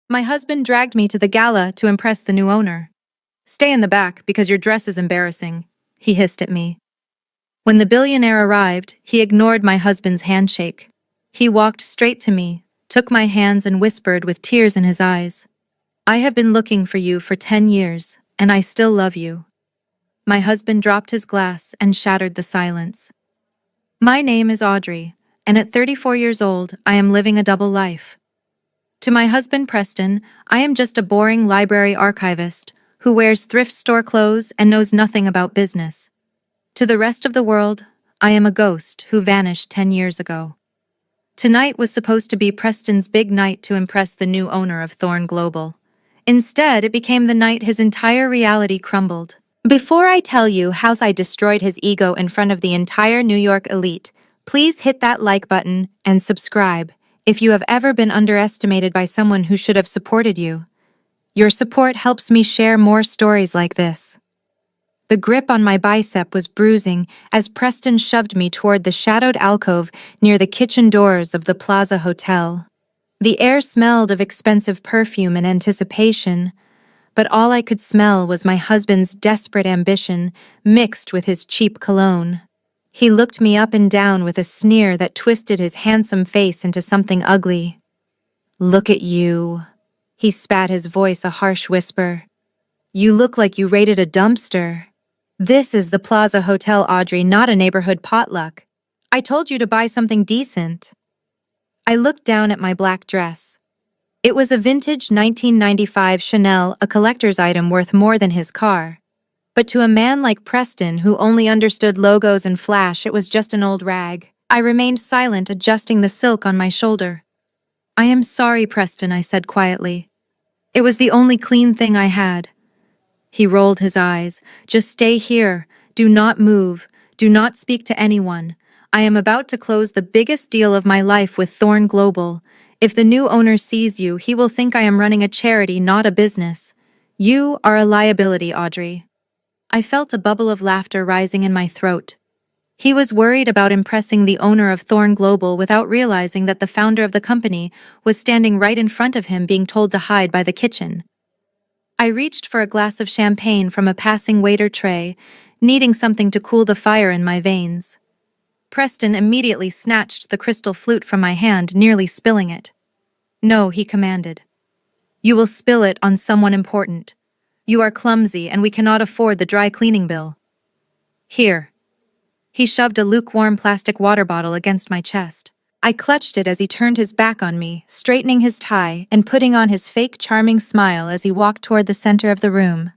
My husband dragged me to the gala to impress the new owner. "Stay in the back because your dress is embarrassing," he hissed at me. When the billionaire arrived, he ignored my husband's handshake. He walked straight to me, took my hands and whispered with tears in his eyes, "I have been looking for you for 10 years, and I still love you." My husband dropped his glass and shattered the silence. My name is Audrey, and at 34 years old, I am living a double life. To my husband Preston, I am just a boring library archivist who wears thrift store clothes and knows nothing about business. To the rest of the world, I am a ghost who vanished 10 years ago. Tonight was supposed to be Preston's big night to impress the new owner of Thorn Global. Instead, it became the night his entire reality crumbled. Before I tell you how I destroyed his ego in front of the entire New York elite, please hit that like button and subscribe if you have ever been underestimated by someone who should have supported you. Your support helps me share more stories like this. The grip on my bicep was bruising as Preston shoved me toward the shadowed alcove near the kitchen doors of the Plaza Hotel. The air smelled of expensive perfume and anticipation, but all I could smell was my husband's desperate ambition mixed with his cheap cologne. He looked me up and down with a sneer that twisted his handsome face into something ugly. "Look at you." He spat, his voice a harsh whisper. "You look like you raided a dumpster." "This is the Plaza Hotel, Audrey, not a neighborhood potluck. I told you to buy something decent." I looked down at my black dress. It was a vintage 1995 Chanel, a collector's item worth more than his car. But to a man like Preston, who only understood logos and flash, it was just an old rag. I remained silent, adjusting the silk on my shoulder. "I am sorry, Preston," I said quietly. "It was the only clean thing I had." He rolled his eyes. "Just stay here. Do not move. Do not speak to anyone. I am about to close the biggest deal of my life with Thorn Global. If the new owner sees you, he will think I am running a charity, not a business. You are a liability, Audrey." I felt a bubble of laughter rising in my throat. He was worried about impressing the owner of Thorn Global without realizing that the founder of the company was standing right in front of him, being told to hide by the kitchen. I reached for a glass of champagne from a passing waiter tray, needing something to cool the fire in my veins. Preston immediately snatched the crystal flute from my hand, nearly spilling it. "No," he commanded. "You will spill it on someone important. You are clumsy and we cannot afford the dry cleaning bill. Here." He shoved a lukewarm plastic water bottle against my chest. I clutched it as he turned his back on me, straightening his tie and putting on his fake charming smile as he walked toward the center of the room.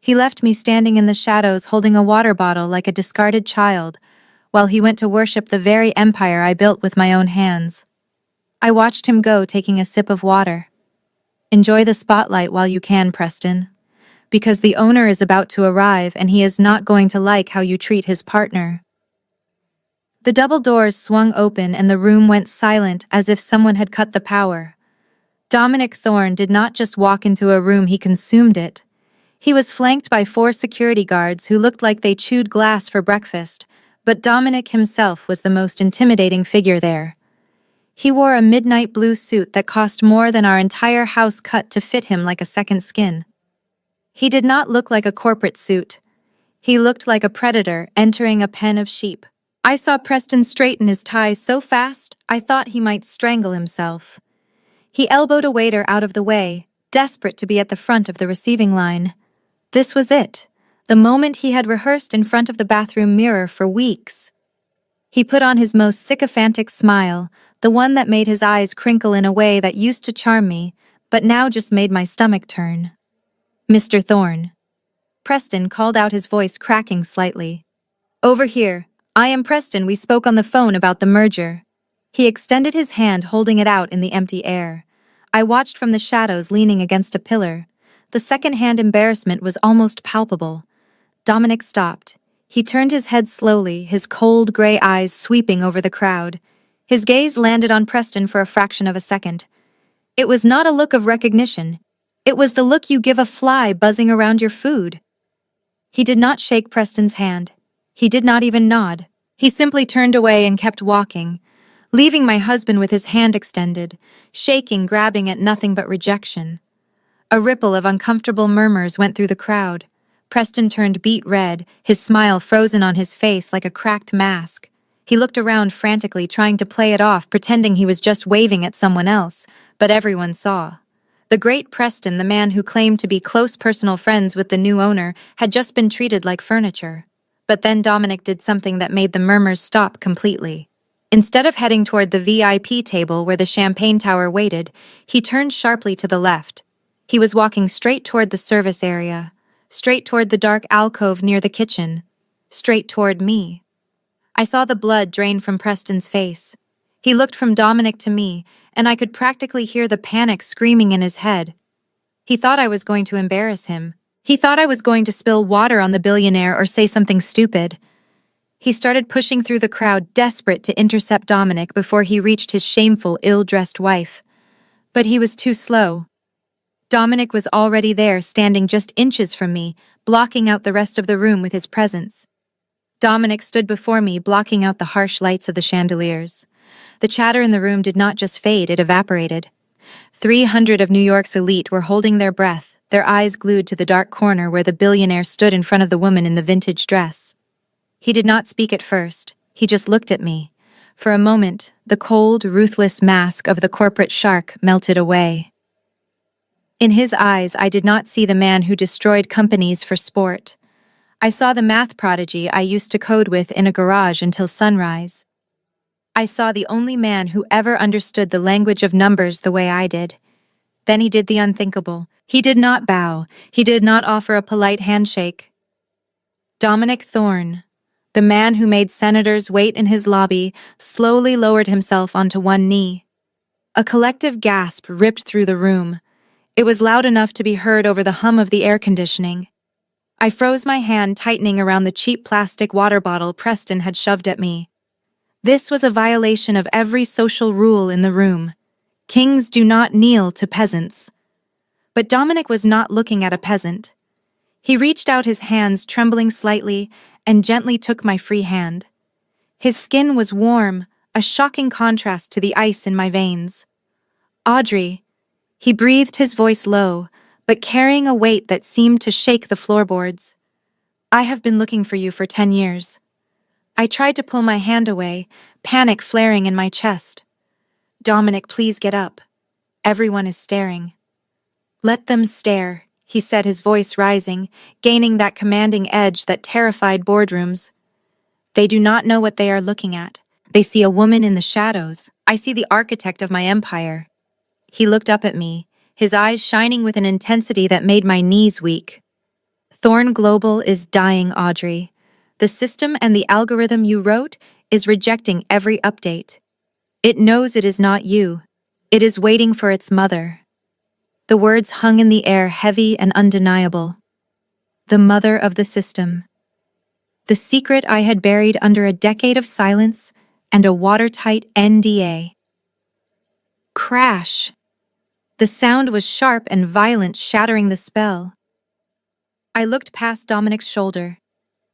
He left me standing in the shadows holding a water bottle like a discarded child, while he went to worship the very empire I built with my own hands. I watched him go, taking a sip of water. "Enjoy the spotlight while you can, Preston, because the owner is about to arrive and he is not going to like how you treat his partner." The double doors swung open and the room went silent as if someone had cut the power. Dominic Thorne did not just walk into a room, he consumed it. He was flanked by 4 security guards who looked like they chewed glass for breakfast, but Dominic himself was the most intimidating figure there. He wore a midnight blue suit that cost more than our entire house cut to fit him like a second skin. He did not look like a corporate suit. He looked like a predator entering a pen of sheep. I saw Preston straighten his tie so fast, I thought he might strangle himself. He elbowed a waiter out of the way, desperate to be at the front of the receiving line. This was it, the moment he had rehearsed in front of the bathroom mirror for weeks. He put on his most sycophantic smile, the one that made his eyes crinkle in a way that used to charm me, but now just made my stomach turn. "Mr. Thorne." Preston called out, his voice cracking slightly. "Over here. I am Preston. We spoke on the phone about the merger." He extended his hand, holding it out in the empty air. I watched from the shadows, leaning against a pillar. The second-hand embarrassment was almost palpable. Dominic stopped. He turned his head slowly, his cold gray eyes sweeping over the crowd. His gaze landed on Preston for a fraction of a second. It was not a look of recognition. It was the look you give a fly buzzing around your food. He did not shake Preston's hand. He did not even nod. He simply turned away and kept walking, leaving my husband with his hand extended, shaking, grabbing at nothing but rejection. A ripple of uncomfortable murmurs went through the crowd. Preston turned beet red, his smile frozen on his face like a cracked mask. He looked around frantically, trying to play it off, pretending he was just waving at someone else, but everyone saw. The great Preston, the man who claimed to be close personal friends with the new owner, had just been treated like furniture. But then Dominic did something that made the murmurs stop completely. Instead of heading toward the VIP table where the champagne tower waited, he turned sharply to the left. He was walking straight toward the service area, straight toward the dark alcove near the kitchen, straight toward me. I saw the blood drain from Preston's face. He looked from Dominic to me, and I could practically hear the panic screaming in his head. He thought I was going to embarrass him. He thought I was going to spill water on the billionaire or say something stupid. He started pushing through the crowd, desperate to intercept Dominic before he reached his shameful, ill-dressed wife. But he was too slow. Dominic was already there, standing just inches from me, blocking out the rest of the room with his presence. Dominic stood before me, blocking out the harsh lights of the chandeliers. The chatter in the room did not just fade, it evaporated. 300 of New York's elite were holding their breath, their eyes glued to the dark corner where the billionaire stood in front of the woman in the vintage dress. He did not speak at first, he just looked at me. For a moment, the cold, ruthless mask of the corporate shark melted away. In his eyes, I did not see the man who destroyed companies for sport. I saw the math prodigy I used to code with in a garage until sunrise. I saw the only man who ever understood the language of numbers the way I did. Then he did the unthinkable. He did not bow. He did not offer a polite handshake. Dominic Thorne, the man who made senators wait in his lobby, slowly lowered himself onto one knee. A collective gasp ripped through the room. It was loud enough to be heard over the hum of the air conditioning. I froze, my hand tightening around the cheap plastic water bottle Preston had shoved at me. This was a violation of every social rule in the room. Kings do not kneel to peasants. But Dominic was not looking at a peasant. He reached out his hands, trembling slightly, and gently took my free hand. His skin was warm, a shocking contrast to the ice in my veins. "Audrey," he breathed, his voice low, but carrying a weight that seemed to shake the floorboards. "I have been looking for you for 10 years. I tried to pull my hand away, panic flaring in my chest. "Dominic, please get up. Everyone is staring." "Let them stare," he said, his voice rising, gaining that commanding edge that terrified boardrooms. "They do not know what they are looking at. They see a woman in the shadows. I see the architect of my empire." He looked up at me, his eyes shining with an intensity that made my knees weak. "Thorne Global is dying, Audrey. The system and the algorithm you wrote is rejecting every update. It knows it is not you. It is waiting for its mother." The words hung in the air, heavy and undeniable. The mother of the system. The secret I had buried under a decade of silence and a watertight NDA. Crash! The sound was sharp and violent, shattering the spell. I looked past Dominic's shoulder.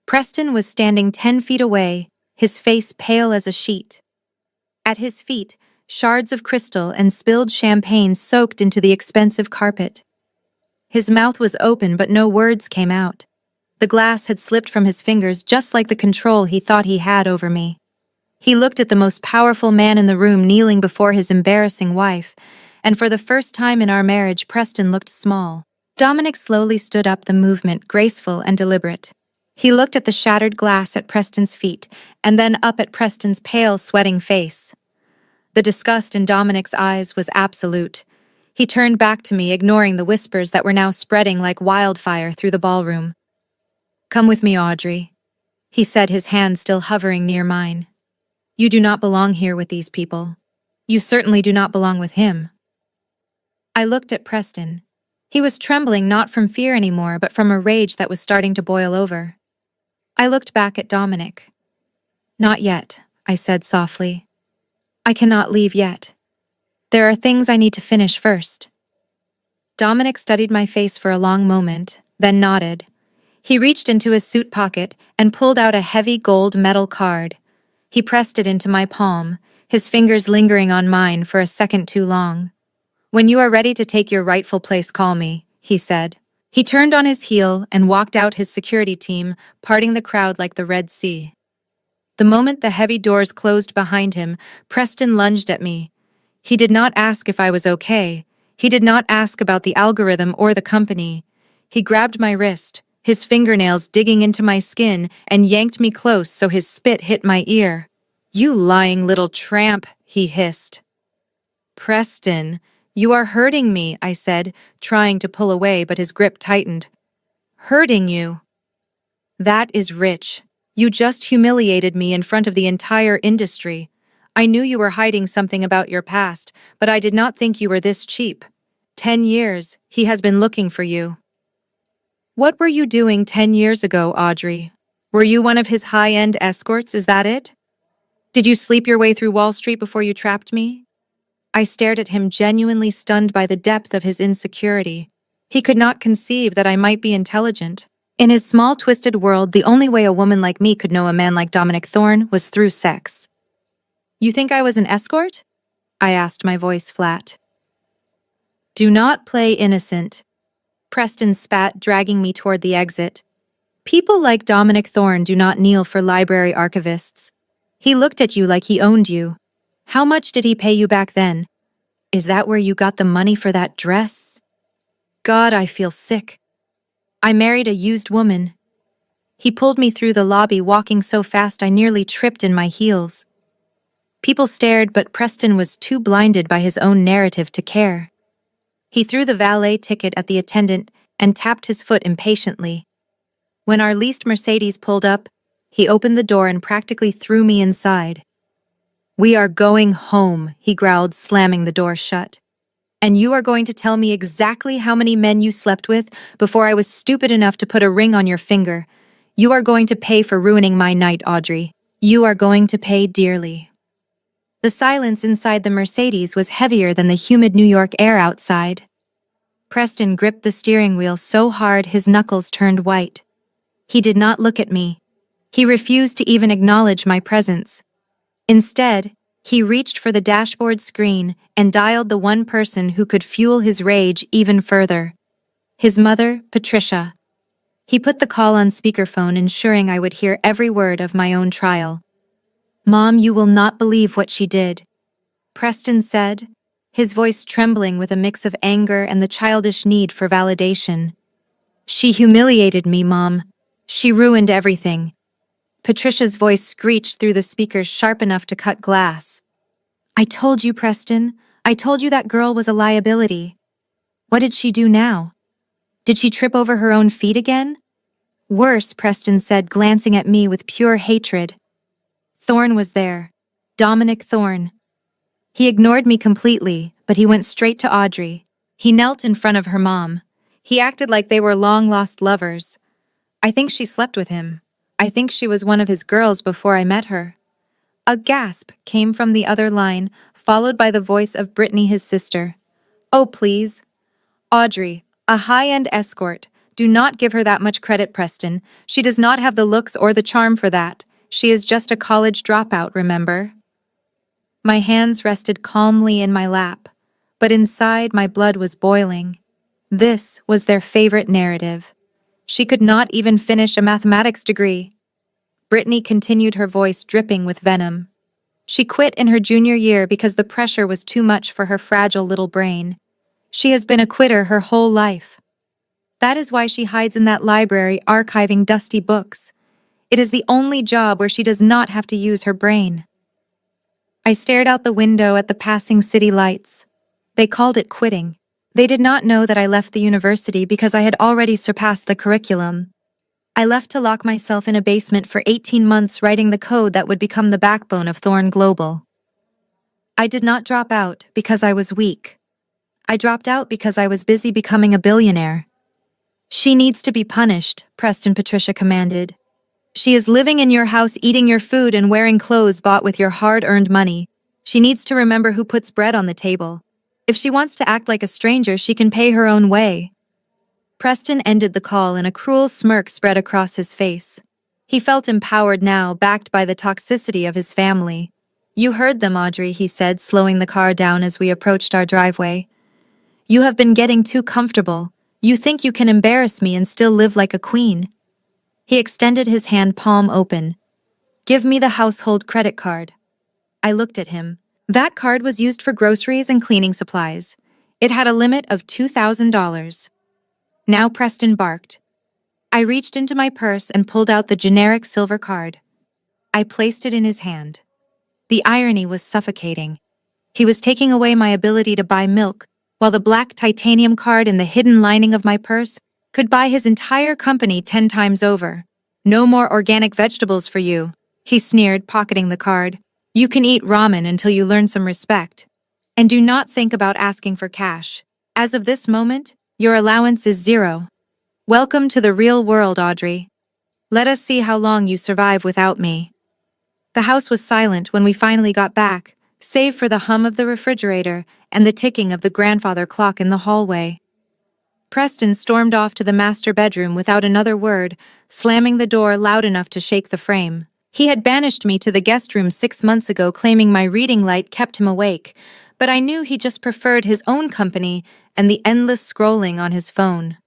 Preston was standing 10 feet away, his face pale as a sheet. At his feet, shards of crystal and spilled champagne soaked into the expensive carpet. His mouth was open, but no words came out. The glass had slipped from his fingers, just like the control he thought he had over me. He looked at the most powerful man in the room kneeling before his embarrassing wife, and for the first time in our marriage, Preston looked small. Dominic slowly stood up, the movement graceful and deliberate. He looked at the shattered glass at Preston's feet, and then up at Preston's pale, sweating face. The disgust in Dominic's eyes was absolute. He turned back to me, ignoring the whispers that were now spreading like wildfire through the ballroom. "Come with me, Audrey," he said, his hand still hovering near mine. "You do not belong here with these people. You certainly do not belong with him." I looked at Preston. He was trembling, not from fear anymore, but from a rage that was starting to boil over. I looked back at Dominic. "Not yet," I said softly. "I cannot leave yet. There are things I need to finish first." Dominic studied my face for a long moment, then nodded. He reached into his suit pocket and pulled out a heavy gold metal card. He pressed it into my palm, his fingers lingering on mine for a second too long. "When you are ready to take your rightful place, call me," he said. He turned on his heel and walked out his security team, parting the crowd like the Red Sea. The moment the heavy doors closed behind him, Preston lunged at me. He did not ask if I was okay. He did not ask about the algorithm or the company. He grabbed my wrist, his fingernails digging into my skin, and yanked me close so his spit hit my ear. "You lying little tramp," he hissed. "Preston, you are hurting me," I said, trying to pull away, but his grip tightened. "Hurting you? That is rich. You just humiliated me in front of the entire industry. I knew you were hiding something about your past, but I did not think you were this cheap. 10 years, he has been looking for you." "What were you doing 10 years ago, Audrey? Were you one of his high-end escorts, is that it? Did you sleep your way through Wall Street before you trapped me?" I stared at him, genuinely stunned by the depth of his insecurity. He could not conceive that I might be intelligent. In his small, twisted world, the only way a woman like me could know a man like Dominic Thorne was through sex. "You think I was an escort?" I asked, my voice flat. "Do not play innocent." Preston spat, dragging me toward the exit. "People like Dominic Thorne do not kneel for library archivists. He looked at you like he owned you. How much did he pay you back then? Is that where you got the money for that dress? God, I feel sick. I married a used woman." He pulled me through the lobby, walking so fast I nearly tripped in my heels. People stared, but Preston was too blinded by his own narrative to care. He threw the valet ticket at the attendant and tapped his foot impatiently. When our leased Mercedes pulled up, he opened the door and practically threw me inside. "We are going home," he growled, slamming the door shut. "And you are going to tell me exactly how many men you slept with before I was stupid enough to put a ring on your finger. You are going to pay for ruining my night, Audrey. You are going to pay dearly." The silence inside the Mercedes was heavier than the humid New York air outside. Preston gripped the steering wheel so hard his knuckles turned white. He did not look at me. He refused to even acknowledge my presence. Instead, he reached for the dashboard screen and dialed the one person who could fuel his rage even further. His mother, Patricia. He put the call on speakerphone, ensuring I would hear every word of my own trial. "Mom, you will not believe what she did," Preston said, his voice trembling with a mix of anger and the childish need for validation. "She humiliated me, Mom. She ruined everything." Patricia's voice screeched through the speakers, sharp enough to cut glass. "I told you, Preston. I told you that girl was a liability. What did she do now? Did she trip over her own feet again?" "Worse," Preston said, glancing at me with pure hatred. Thorne was there. Dominic Thorne. He ignored me completely, but he went straight to Audrey. He knelt in front of her mom. He acted like they were long-lost lovers. "I think she slept with him. I think she was one of his girls before I met her." A gasp came from the other line, followed by the voice of Brittany, his sister. "Oh, please. Audrey, a high-end escort. Do not give her that much credit, Preston. She does not have the looks or the charm for that. She is just a college dropout, remember?" My hands rested calmly in my lap, but inside my blood was boiling. This was their favorite narrative. She could not even finish a mathematics degree. Brittany continued, her voice dripping with venom. She quit in her junior year because the pressure was too much for her fragile little brain. She has been a quitter her whole life. That is why she hides in that library archiving dusty books. It is the only job where she does not have to use her brain. I stared out the window at the passing city lights. They called it quitting. They did not know that I left the university because I had already surpassed the curriculum. I left to lock myself in a basement for 18 months writing the code that would become the backbone of Thorne Global. I did not drop out because I was weak. I dropped out because I was busy becoming a billionaire. "She needs to be punished," Preston Patricia commanded. "She is living in your house, eating your food, and wearing clothes bought with your hard-earned money. She needs to remember who puts bread on the table. If she wants to act like a stranger, she can pay her own way." Preston ended the call and a cruel smirk spread across his face. He felt empowered now, backed by the toxicity of his family. You heard them, Audrey, he said, slowing the car down as we approached our driveway. You have been getting too comfortable. You think you can embarrass me and still live like a queen. He extended his hand, palm open. Give me the household credit card. I looked at him. That card was used for groceries and cleaning supplies. It had a limit of $2,000. Now Preston barked. I reached into my purse and pulled out the generic silver card. I placed it in his hand. The irony was suffocating. He was taking away my ability to buy milk, while the black titanium card in the hidden lining of my purse could buy his entire company 10 times over. No more organic vegetables for you, he sneered, pocketing the card. You can eat ramen until you learn some respect. And do not think about asking for cash. As of this moment, your allowance is 0. Welcome to the real world, Audrey. Let us see how long you survive without me. The house was silent when we finally got back, save for the hum of the refrigerator and the ticking of the grandfather clock in the hallway. Preston stormed off to the master bedroom without another word, slamming the door loud enough to shake the frame. He had banished me to the guest room 6 months ago, claiming my reading light kept him awake, but I knew he just preferred his own company and the endless scrolling on his phone.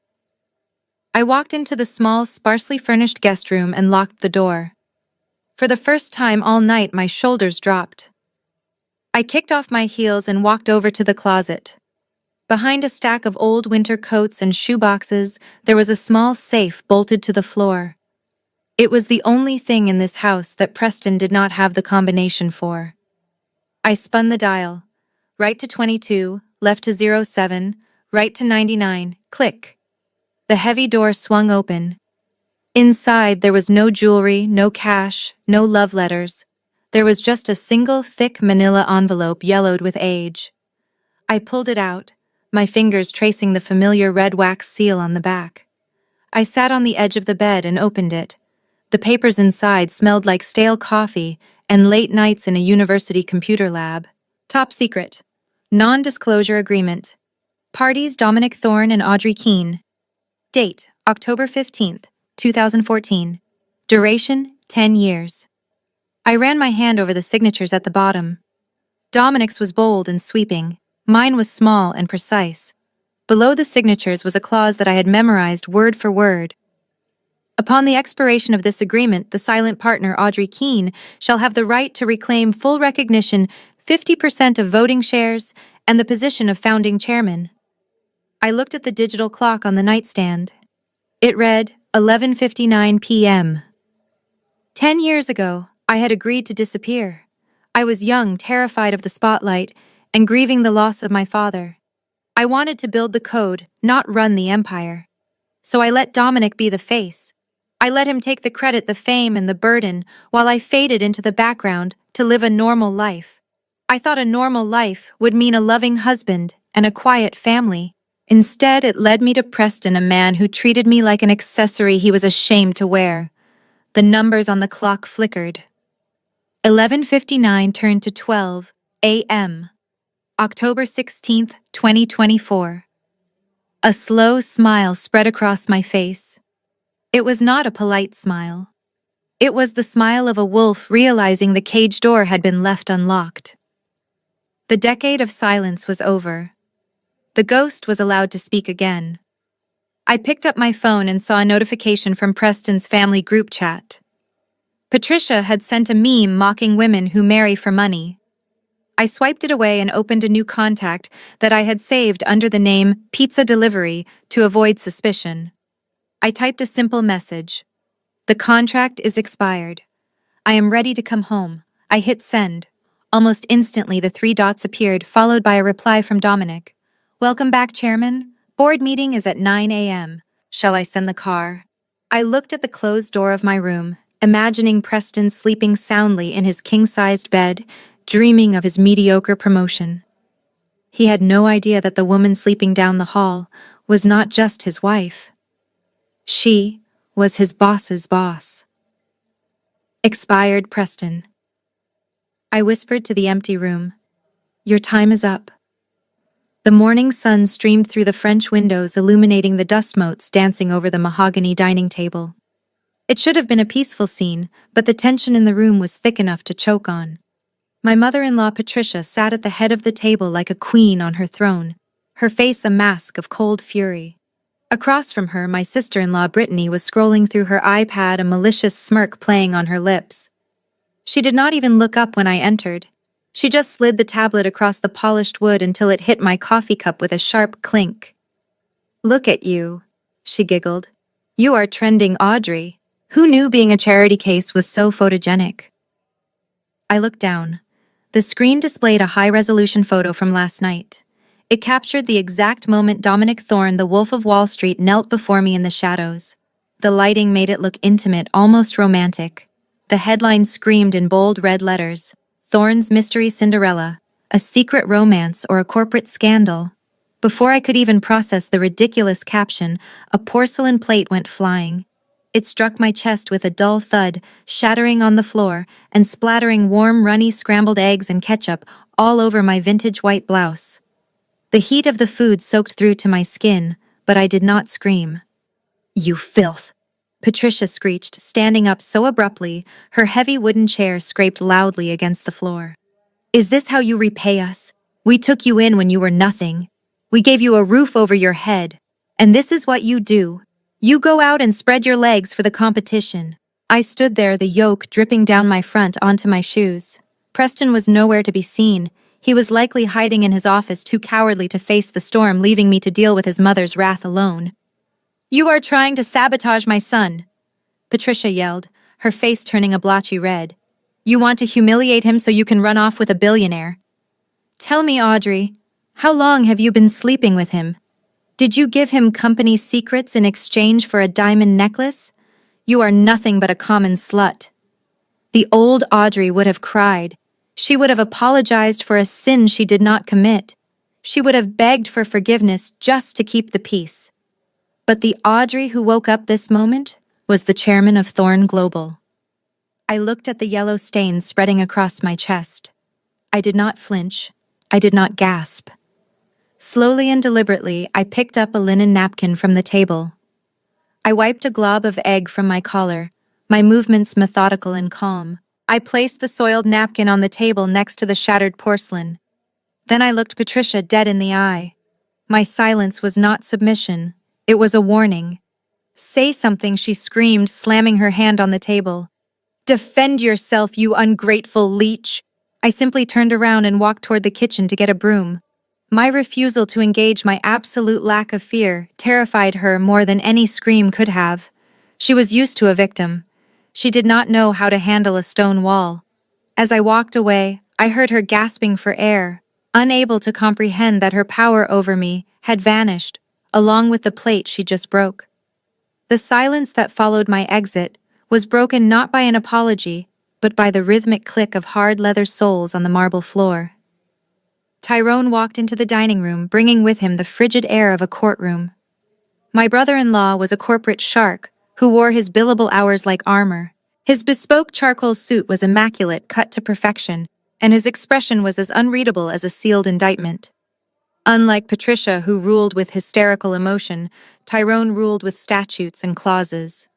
I walked into the small, sparsely furnished guest room and locked the door. For the first time all night, my shoulders dropped. I kicked off my heels and walked over to the closet. Behind a stack of old winter coats and shoeboxes, there was a small safe bolted to the floor. It was the only thing in this house that Preston did not have the combination for. I spun the dial. Right to 22, left to 07, right to 99, click. The heavy door swung open. Inside, there was no jewelry, no cash, no love letters. There was just a single thick manila envelope yellowed with age. I pulled it out, my fingers tracing the familiar red wax seal on the back. I sat on the edge of the bed and opened it. The papers inside smelled like stale coffee and late nights in a university computer lab. Top secret. Non-disclosure agreement. Parties Dominic Thorne and Audrey Keene. Date, October 15th. 2014. Duration, 10 years. I ran my hand over the signatures at the bottom. Dominic's was bold and sweeping. Mine was small and precise. Below the signatures was a clause that I had memorized word for word. Upon the expiration of this agreement, the silent partner, Audrey Keene, shall have the right to reclaim full recognition, 50% of voting shares, and the position of founding chairman. I looked at the digital clock on the nightstand. It read, 11:59 p.m. 10 years ago, I had agreed to disappear. I was young, terrified of the spotlight, and grieving the loss of my father. I wanted to build the code, not run the empire. So I let Dominic be the face. I let him take the credit, the fame, and the burden, while I faded into the background to live a normal life. I thought a normal life would mean a loving husband and a quiet family. Instead, it led me to Preston, a man who treated me like an accessory he was ashamed to wear. The numbers on the clock flickered. 11:59 turned to 12 a.m. October 16th, 2024. A slow smile spread across my face. It was not a polite smile. It was the smile of a wolf realizing the cage door had been left unlocked. The decade of silence was over. The ghost was allowed to speak again. I picked up my phone and saw a notification from Preston's family group chat. Patricia had sent a meme mocking women who marry for money. I swiped it away and opened a new contact that I had saved under the name Pizza Delivery to avoid suspicion. I typed a simple message. The contract is expired. I am ready to come home. I hit send. Almost instantly, the 3 dots appeared, followed by a reply from Dominic. Welcome back, Chairman. Board meeting is at 9 a.m. Shall I send the car? I looked at the closed door of my room, imagining Preston sleeping soundly in his king-sized bed, dreaming of his mediocre promotion. He had no idea that the woman sleeping down the hall was not just his wife. She was his boss's boss. Expired Preston. I whispered to the empty room. Your time is up. The morning sun streamed through the French windows, illuminating the dust motes dancing over the mahogany dining table. It should have been a peaceful scene, but the tension in the room was thick enough to choke on. My mother-in-law Patricia sat at the head of the table like a queen on her throne, her face a mask of cold fury. Across from her, my sister-in-law Brittany was scrolling through her iPad, a malicious smirk playing on her lips. She did not even look up when I entered. She just slid the tablet across the polished wood until it hit my coffee cup with a sharp clink. "Look at you," she giggled. "You are trending, Audrey. Who knew being a charity case was so photogenic?" I looked down. The screen displayed a high-resolution photo from last night. It captured the exact moment Dominic Thorne, the Wolf of Wall Street, knelt before me in the shadows. The lighting made it look intimate, almost romantic. The headline screamed in bold red letters, "Thorne's Mystery Cinderella, a secret romance or a corporate scandal." Before I could even process the ridiculous caption, a porcelain plate went flying. It struck my chest with a dull thud, shattering on the floor and splattering warm, runny scrambled eggs and ketchup all over my vintage white blouse. The heat of the food soaked through to my skin, but I did not scream. "You filth!" Patricia screeched, standing up so abruptly, her heavy wooden chair scraped loudly against the floor. "Is this how you repay us? We took you in when you were nothing. We gave you a roof over your head. And this is what you do. You go out and spread your legs for the competition." I stood there, the yolk dripping down my front onto my shoes. Preston was nowhere to be seen. He was likely hiding in his office, too cowardly to face the storm, leaving me to deal with his mother's wrath alone. "You are trying to sabotage my son," Patricia yelled, her face turning a blotchy red. "You want to humiliate him so you can run off with a billionaire. Tell me, Audrey, how long have you been sleeping with him? Did you give him company secrets in exchange for a diamond necklace? You are nothing but a common slut." The old Audrey would have cried. She would have apologized for a sin she did not commit. She would have begged for forgiveness just to keep the peace. But the Audrey who woke up this moment was the chairman of Thorne Global. I looked at the yellow stains spreading across my chest. I did not flinch. I did not gasp. Slowly and deliberately, I picked up a linen napkin from the table. I wiped a glob of egg from my collar, my movements methodical and calm. I placed the soiled napkin on the table next to the shattered porcelain. Then I looked Patricia dead in the eye. My silence was not submission. It was a warning. "Say something," she screamed, slamming her hand on the table. "Defend yourself, you ungrateful leech!" I simply turned around and walked toward the kitchen to get a broom. My refusal to engage, my absolute lack of fear, terrified her more than any scream could have. She was used to a victim. She did not know how to handle a stone wall. As I walked away, I heard her gasping for air, unable to comprehend that her power over me had vanished, along with the plate she just broke. The silence that followed my exit was broken not by an apology, but by the rhythmic click of hard leather soles on the marble floor. Tyrone walked into the dining room, bringing with him the frigid air of a courtroom. My brother-in-law was a corporate shark who wore his billable hours like armor. His bespoke charcoal suit was immaculate, cut to perfection, and his expression was as unreadable as a sealed indictment. Unlike Patricia, who ruled with hysterical emotion, Tyrone ruled with statutes and clauses.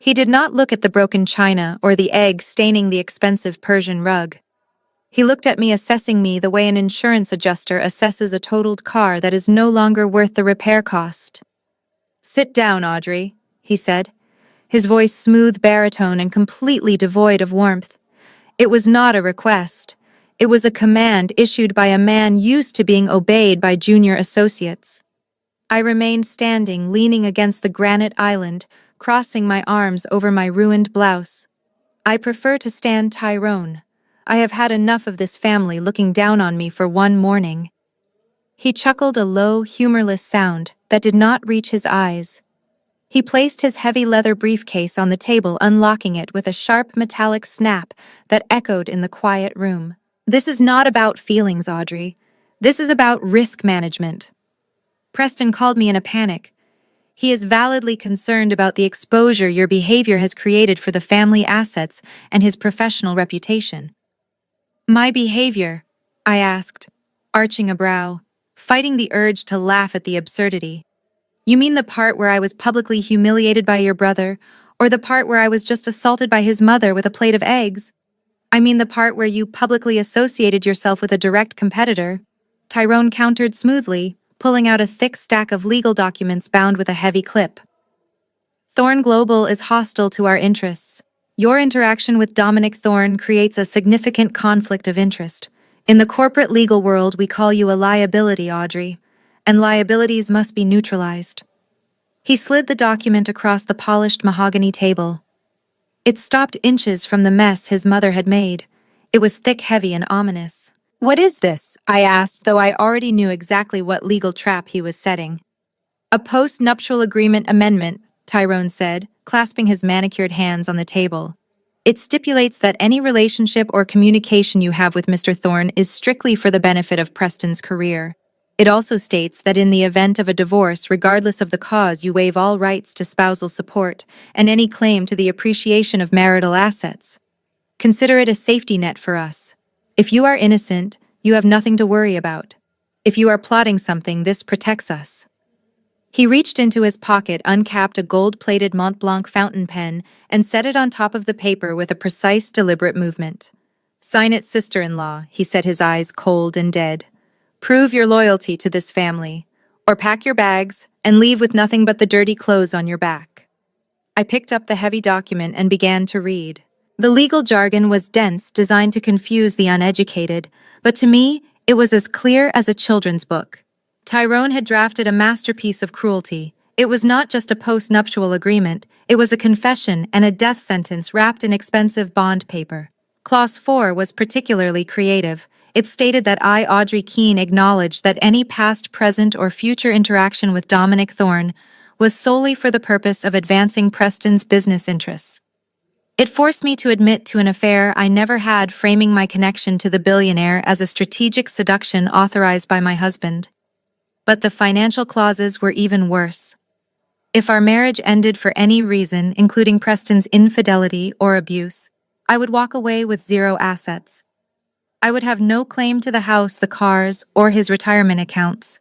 He did not look at the broken china or the egg staining the expensive Persian rug. He looked at me, assessing me the way an insurance adjuster assesses a totaled car that is no longer worth the repair cost. "Sit down, Audrey," he said, his voice smooth baritone and completely devoid of warmth. It was not a request. It was a command issued by a man used to being obeyed by junior associates. I remained standing, leaning against the granite island, crossing my arms over my ruined blouse. "I prefer to stand, Tyrone. I have had enough of this family looking down on me for one morning." He chuckled, a low, humorless sound that did not reach his eyes. He placed his heavy leather briefcase on the table, unlocking it with a sharp metallic snap that echoed in the quiet room. "This is not about feelings, Audrey. This is about risk management." Preston called me in a panic. "He is validly concerned about the exposure your behavior has created for the family assets and his professional reputation." "My behavior?" I asked, arching a brow, fighting the urge to laugh at the absurdity. "You mean the part where I was publicly humiliated by your brother, or the part where I was just assaulted by his mother with a plate of eggs?" I mean the part where you publicly associated yourself with a direct competitor. Tyrone countered smoothly, pulling out a thick stack of legal documents bound with a heavy clip. Thorne Global is hostile to our interests. Your interaction with Dominic Thorne creates a significant conflict of interest. In the corporate legal world, we call you a liability, Audrey, and liabilities must be neutralized. He slid the document across the polished mahogany table. It stopped inches from the mess his mother had made. It was thick, heavy, and ominous. "What is this?" I asked, though I already knew exactly what legal trap he was setting. "A post-nuptial agreement amendment," Tyrone said, clasping his manicured hands on the table. "It stipulates that any relationship or communication you have with Mr. Thorne is strictly for the benefit of Preston's career. It also states that in the event of a divorce, regardless of the cause, you waive all rights to spousal support and any claim to the appreciation of marital assets. Consider it a safety net for us. If you are innocent, you have nothing to worry about. If you are plotting something, this protects us." He reached into his pocket, uncapped a gold-plated Mont Blanc fountain pen, and set it on top of the paper with a precise, deliberate movement. "Sign it, sister-in-law," he said, his eyes cold and dead. "Prove your loyalty to this family, or pack your bags and leave with nothing but the dirty clothes on your back." I picked up the heavy document and began to read. The legal jargon was dense, designed to confuse the uneducated, but to me, it was as clear as a children's book. Tyrone had drafted a masterpiece of cruelty. It was not just a post-nuptial agreement, it was a confession and a death sentence wrapped in expensive bond paper. Clause 4 was particularly creative. It stated that I, Audrey Keene, acknowledge that any past, present, or future interaction with Dominic Thorne was solely for the purpose of advancing Preston's business interests. It forced me to admit to an affair I never had, framing my connection to the billionaire as a strategic seduction authorized by my husband. But the financial clauses were even worse. If our marriage ended for any reason, including Preston's infidelity or abuse, I would walk away with zero assets. I would have no claim to the house, the cars, or his retirement accounts.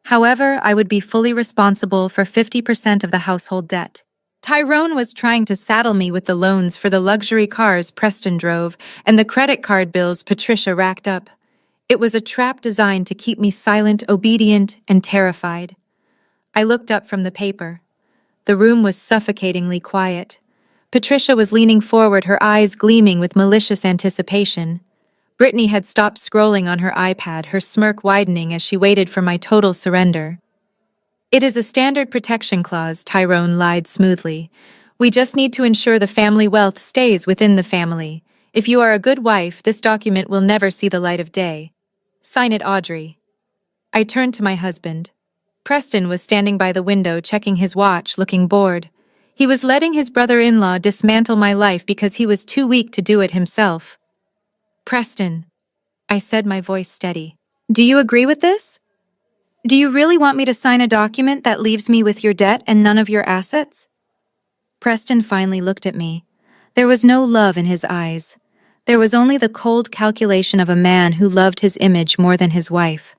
However, I would be fully responsible for 50% of the household debt. Tyrone was trying to saddle me with the loans for the luxury cars Preston drove and the credit card bills Patricia racked up. It was a trap designed to keep me silent, obedient, and terrified. I looked up from the paper. The room was suffocatingly quiet. Patricia was leaning forward, her eyes gleaming with malicious anticipation. Brittany had stopped scrolling on her iPad, her smirk widening as she waited for my total surrender. "It is a standard protection clause," Tyrone lied smoothly. "We just need to ensure the family wealth stays within the family. If you are a good wife, this document will never see the light of day. Sign it, Audrey." I turned to my husband. Preston was standing by the window, checking his watch, looking bored. He was letting his brother-in-law dismantle my life because he was too weak to do it himself. "Preston," I said, my voice steady, "do you agree with this? Do you really want me to sign a document that leaves me with your debt and none of your assets?" Preston finally looked at me. There was no love in his eyes. There was only the cold calculation of a man who loved his image more than his wife.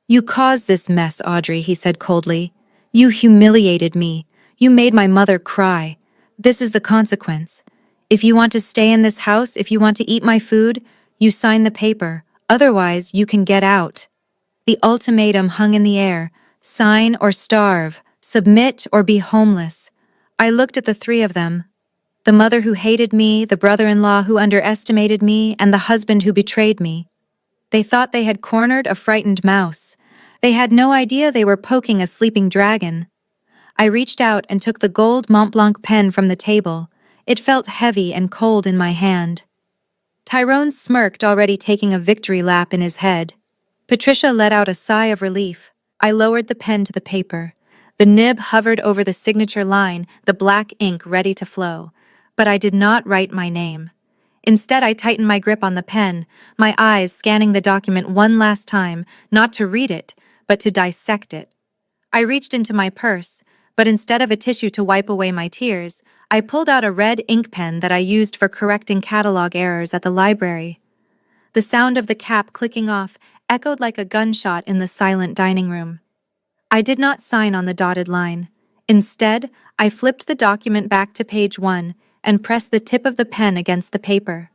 "You caused this mess, Audrey," he said coldly. "You humiliated me. You made my mother cry. This is the consequence. If you want to stay in this house, if you want to eat my food, you sign the paper. Otherwise, you can get out." The ultimatum hung in the air. Sign or starve. Submit or be homeless. I looked at the three of them. The mother who hated me, the brother-in-law who underestimated me, and the husband who betrayed me. They thought they had cornered a frightened mouse. They had no idea they were poking a sleeping dragon. I reached out and took the gold Mont Blanc pen from the table. It felt heavy and cold in my hand. Tyrone smirked, already taking a victory lap in his head. Patricia let out a sigh of relief. I lowered the pen to the paper. The nib hovered over the signature line, the black ink ready to flow. But I did not write my name. Instead, I tightened my grip on the pen, my eyes scanning the document one last time, not to read it, but to dissect it. I reached into my purse, but instead of a tissue to wipe away my tears, I pulled out a red ink pen that I used for correcting catalog errors at the library. The sound of the cap clicking off echoed like a gunshot in the silent dining room. I did not sign on the dotted line. Instead, I flipped the document back to page 1 and pressed the tip of the pen against the paper.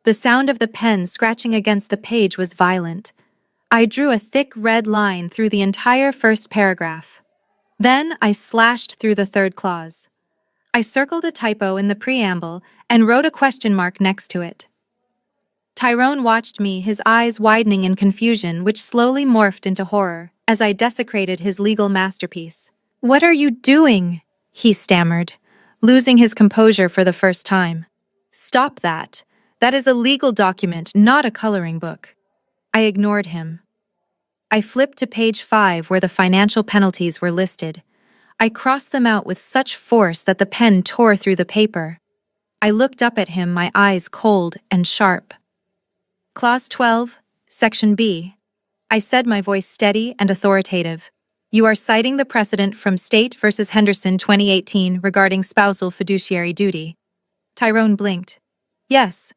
The sound of the pen scratching against the page was violent. I drew a thick red line through the entire first paragraph. Then I slashed through the third clause. I circled a typo in the preamble and wrote a question mark next to it. Tyrone watched me, his eyes widening in confusion, which slowly morphed into horror as I desecrated his legal masterpiece. "What are you doing?" he stammered, losing his composure for the first time. "Stop that. That is a legal document, not a coloring book." I ignored him. I flipped to page 5 where the financial penalties were listed. I crossed them out with such force that the pen tore through the paper. I looked up at him, my eyes cold and sharp. "Clause 12, Section B." I said, my voice steady and authoritative. "You are citing the precedent from State v. Henderson 2018 regarding spousal fiduciary duty." Tyrone blinked. "Yes.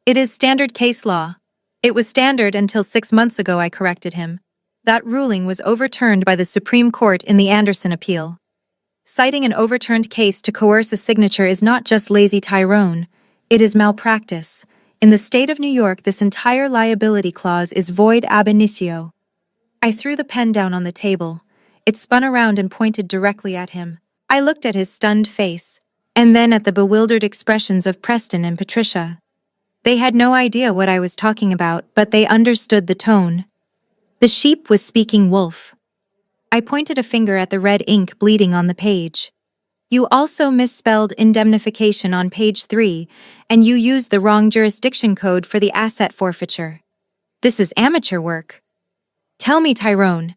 It is standard case law. It was standard until 6 months ago," I corrected him. "That ruling was overturned by the Supreme Court in the Anderson appeal." Citing an overturned case to coerce a signature is not just lazy Tyrone, it is malpractice. In the state of New York, this entire liability clause is void ab initio. I threw the pen down on the table. It spun around and pointed directly at him. I looked at his stunned face, and then at the bewildered expressions of Preston and Patricia. They had no idea what I was talking about, but they understood the tone. The sheep was speaking wolf. I pointed a finger at the red ink bleeding on the page. "You also misspelled indemnification on page 3, and you used the wrong jurisdiction code for the asset forfeiture. This is amateur work." "Tell me, Tyrone,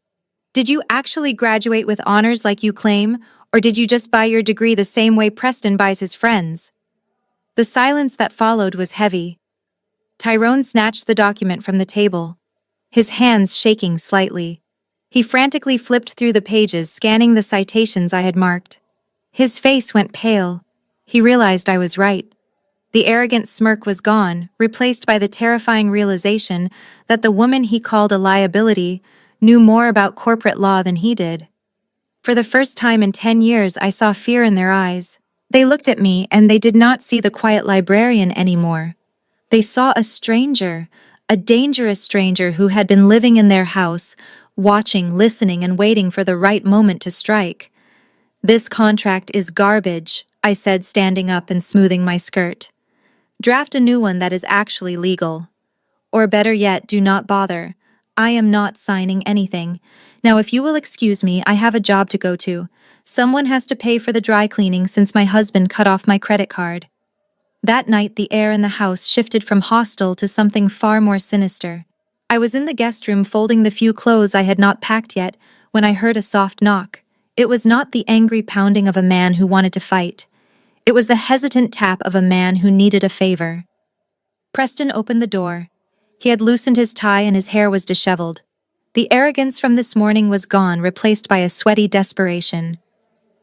did you actually graduate with honors like you claim, or did you just buy your degree the same way Preston buys his friends?" The silence that followed was heavy. Tyrone snatched the document from the table, his hands shaking slightly. He frantically flipped through the pages, scanning the citations I had marked. His face went pale. He realized I was right. The arrogant smirk was gone, replaced by the terrifying realization that the woman he called a liability knew more about corporate law than he did. For the first time in 10 years, I saw fear in their eyes. They looked at me, and they did not see the quiet librarian anymore. They saw a stranger, a dangerous stranger who had been living in their house, watching, listening, and waiting for the right moment to strike. "This contract is garbage," I said, standing up and smoothing my skirt. "Draft a new one that is actually legal. Or better yet, do not bother. I am not signing anything. Now, if you will excuse me, I have a job to go to. Someone has to pay for the dry cleaning since my husband cut off my credit card." That night, the air in the house shifted from hostile to something far more sinister. I was in the guest room folding the few clothes I had not packed yet when I heard a soft knock. It was not the angry pounding of a man who wanted to fight. It was the hesitant tap of a man who needed a favor. Preston opened the door. He had loosened his tie and his hair was disheveled. The arrogance from this morning was gone, replaced by a sweaty desperation.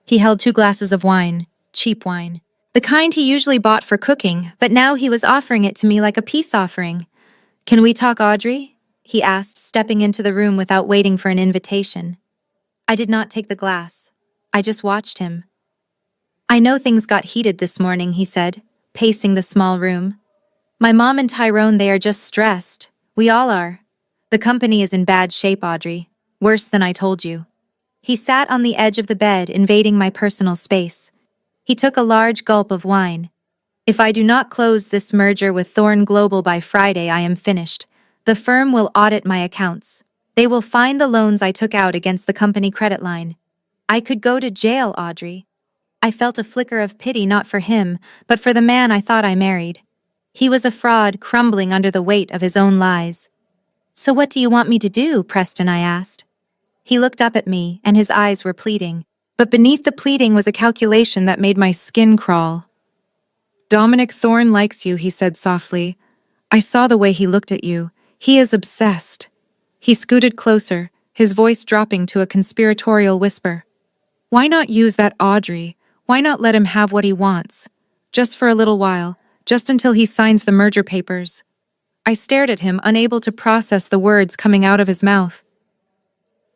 He held 2 glasses of wine, cheap wine, the kind he usually bought for cooking, but now he was offering it to me like a peace offering. "Can we talk, Audrey?" he asked, stepping into the room without waiting for an invitation. I did not take the glass. I just watched him. "I know things got heated this morning," he said, pacing the small room. "My mom and Tyrone, they are just stressed. We all are. The company is in bad shape, Audrey. Worse than I told you." He sat on the edge of the bed, invading my personal space. He took a large gulp of wine. "If I do not close this merger with Thorn Global by Friday, I am finished. The firm will audit my accounts. They will find the loans I took out against the company credit line. I could go to jail, Audrey." I felt a flicker of pity, not for him, but for the man I thought I married. He was a fraud, crumbling under the weight of his own lies. "So what do you want me to do, Preston?" I asked. He looked up at me, and his eyes were pleading. But beneath the pleading was a calculation that made my skin crawl. "Dominic Thorne likes you," he said softly. "I saw the way he looked at you. He is obsessed." He scooted closer, his voice dropping to a conspiratorial whisper. "Why not use that Audrey? Why not let him have what he wants? Just for a little while, just until he signs the merger papers." I stared at him, unable to process the words coming out of his mouth.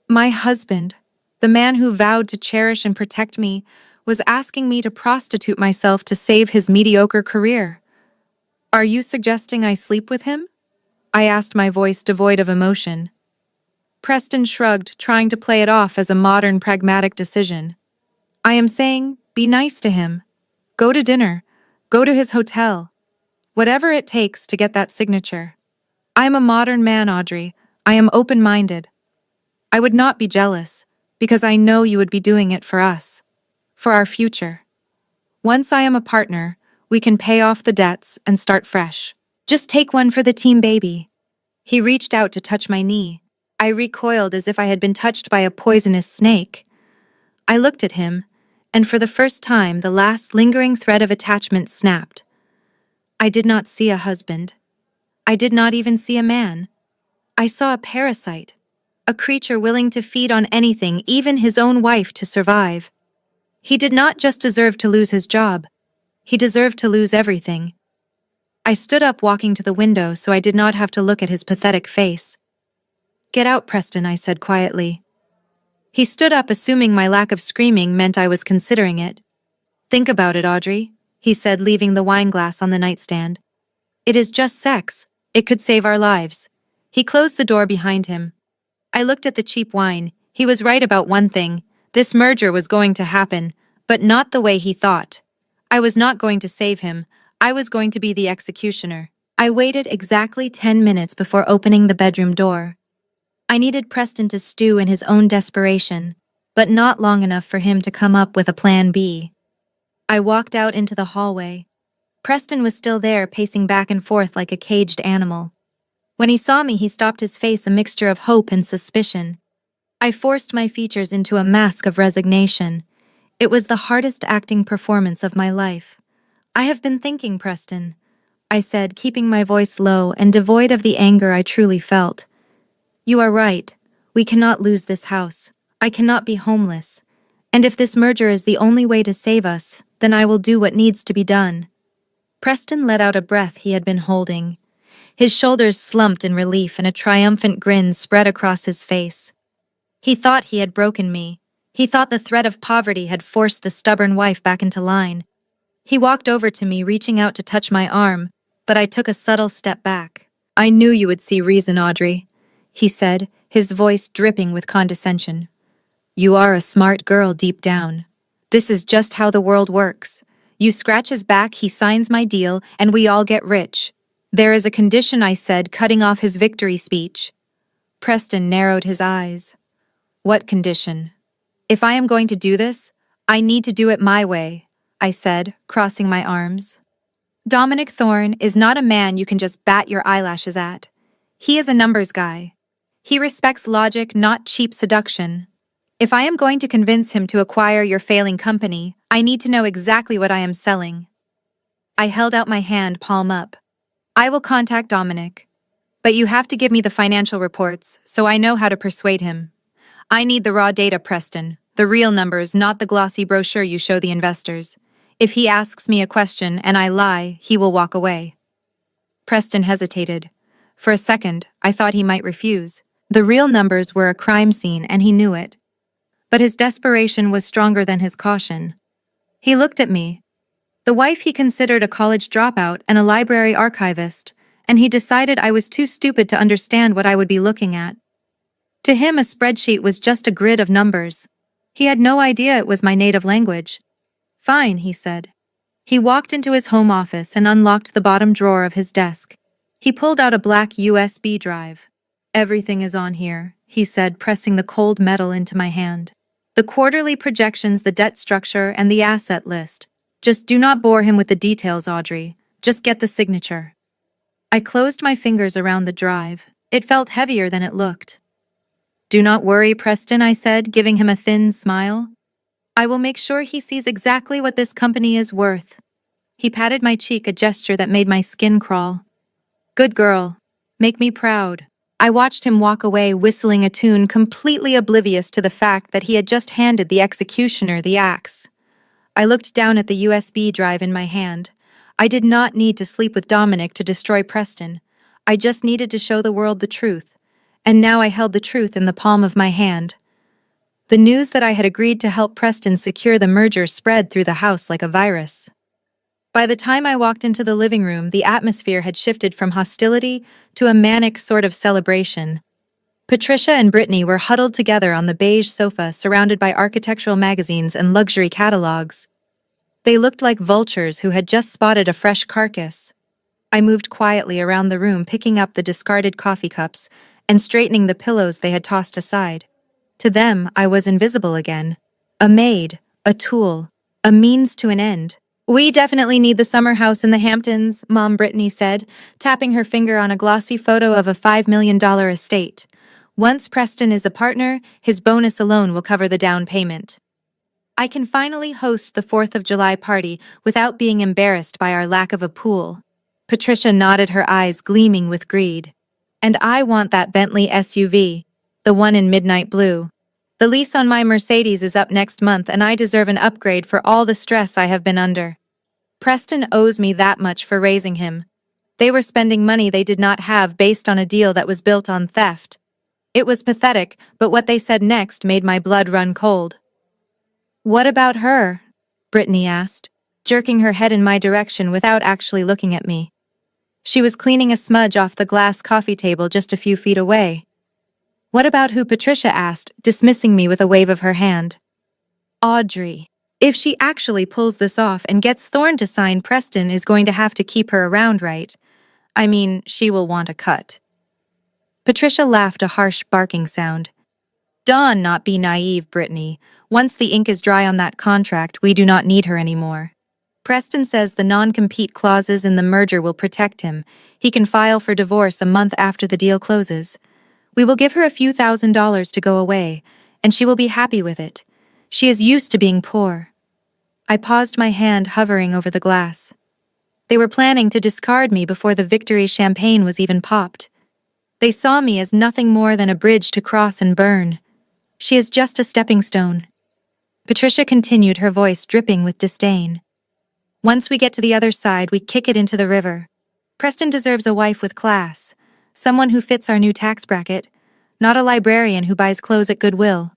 My husband, the man who vowed to cherish and protect me, was asking me to prostitute myself to save his mediocre career. Are you suggesting I sleep with him? I asked, my voice devoid of emotion. Preston shrugged, trying to play it off as a modern, pragmatic decision. I am saying, be nice to him. Go to dinner. Go to his hotel. Whatever it takes to get that signature. I am a modern man, Audrey. I am open-minded. I would not be jealous, because I know you would be doing it for us. For our future. Once I am a partner, we can pay off the debts and start fresh. Just take one for the team, baby. He reached out to touch my knee. I recoiled as if I had been touched by a poisonous snake. I looked at him, and for the first time the last lingering thread of attachment snapped. I did not see a husband. I did not even see a man. I saw a parasite, a creature willing to feed on anything, even his own wife, to survive. He did not just deserve to lose his job. He deserved to lose everything. I stood up, walking to the window so I did not have to look at his pathetic face. Get out, Preston, I said quietly. He stood up, assuming my lack of screaming meant I was considering it. Think about it, Audrey, he said, leaving the wineglass on the nightstand. It is just sex. It could save our lives. He closed the door behind him. I looked at the cheap wine. He was right about one thing. This merger was going to happen, but not the way he thought. I was not going to save him. I was going to be the executioner. I waited exactly 10 minutes before opening the bedroom door. I needed Preston to stew in his own desperation, but not long enough for him to come up with a plan B. I walked out into the hallway. Preston was still there, pacing back and forth like a caged animal. When he saw me, he stopped, his face a mixture of hope and suspicion. I forced my features into a mask of resignation. It was the hardest acting performance of my life. I have been thinking, Preston, I said, keeping my voice low and devoid of the anger I truly felt. You are right. We cannot lose this house. I cannot be homeless. And if this merger is the only way to save us, then I will do what needs to be done. Preston let out a breath he had been holding. His shoulders slumped in relief and a triumphant grin spread across his face. He thought he had broken me. He thought the threat of poverty had forced the stubborn wife back into line. He walked over to me, reaching out to touch my arm, but I took a subtle step back. I knew you would see reason, Audrey, he said, his voice dripping with condescension. You are a smart girl deep down. This is just how the world works. You scratch his back, he signs my deal, and we all get rich. There is a condition, I said, cutting off his victory speech. Preston narrowed his eyes. What condition? If I am going to do this, I need to do it my way, I said, crossing my arms. Dominic Thorne is not a man you can just bat your eyelashes at. He is a numbers guy. He respects logic, not cheap seduction. If I am going to convince him to acquire your failing company, I need to know exactly what I am selling. I held out my hand, palm up. I will contact Dominic. But you have to give me the financial reports, so I know how to persuade him. I need the raw data, Preston. The real numbers, not the glossy brochure you show the investors. If he asks me a question and I lie, he will walk away. Preston hesitated. For a second, I thought he might refuse. The real numbers were a crime scene, and he knew it. But his desperation was stronger than his caution. He looked at me. The wife he considered a college dropout and a library archivist, and he decided I was too stupid to understand what I would be looking at. To him, a spreadsheet was just a grid of numbers. He had no idea it was my native language. Fine, he said. He walked into his home office and unlocked the bottom drawer of his desk. He pulled out a black USB drive. Everything is on here, he said, pressing the cold metal into my hand. The quarterly projections, the debt structure, and the asset list. Just do not bore him with the details, Audrey. Just get the signature. I closed my fingers around the drive. It felt heavier than it looked. Do not worry, Preston, I said, giving him a thin smile. I will make sure he sees exactly what this company is worth. He patted my cheek, a gesture that made my skin crawl. Good girl. Make me proud. I watched him walk away, whistling a tune, completely oblivious to the fact that he had just handed the executioner the axe. I looked down at the USB drive in my hand. I did not need to sleep with Dominic to destroy Preston. I just needed to show the world the truth. And now I held the truth in the palm of my hand. The news that I had agreed to help Preston secure the merger spread through the house like a virus. By the time I walked into the living room, the atmosphere had shifted from hostility to a manic sort of celebration. Patricia and Brittany were huddled together on the beige sofa, surrounded by architectural magazines and luxury catalogs. They looked like vultures who had just spotted a fresh carcass. I moved quietly around the room, picking up the discarded coffee cups and straightening the pillows they had tossed aside. To them, I was invisible again. A maid, a tool, a means to an end. "We definitely need the summer house in the Hamptons," Mom Brittany said, tapping her finger on a glossy photo of a $5 million estate. "Once Preston is a partner, his bonus alone will cover the down payment. I can finally host the 4th of July party without being embarrassed by our lack of a pool." Patricia nodded, her eyes gleaming with greed. "And I want that Bentley SUV, the one in midnight blue. The lease on my Mercedes is up next month and I deserve an upgrade for all the stress I have been under. Preston owes me that much for raising him. They were spending money they did not have based on a deal that was built on theft. It was pathetic, but what they said next made my blood run cold." "What about her?" Brittany asked, jerking her head in my direction without actually looking at me. She was cleaning a smudge off the glass coffee table just a few feet away. "What about who?" Patricia asked, dismissing me with a wave of her hand. "Audrey. If she actually pulls this off and gets Thorne to sign, Preston is going to have to keep her around, right? I mean, she will want a cut." Patricia laughed, a harsh barking sound. "Don't not be naive, Brittany. Once the ink is dry on that contract, we do not need her anymore. Preston says the non-compete clauses in the merger will protect him. He can file for divorce a month after the deal closes. We will give her a few $1,000s to go away, and she will be happy with it. She is used to being poor." I paused, my hand hovering over the glass. They were planning to discard me before the victory champagne was even popped. They saw me as nothing more than a bridge to cross and burn. "She is just a stepping stone." Patricia continued, her voice dripping with disdain. "Once we get to the other side, we kick it into the river. Preston deserves a wife with class, someone who fits our new tax bracket, not a librarian who buys clothes at Goodwill."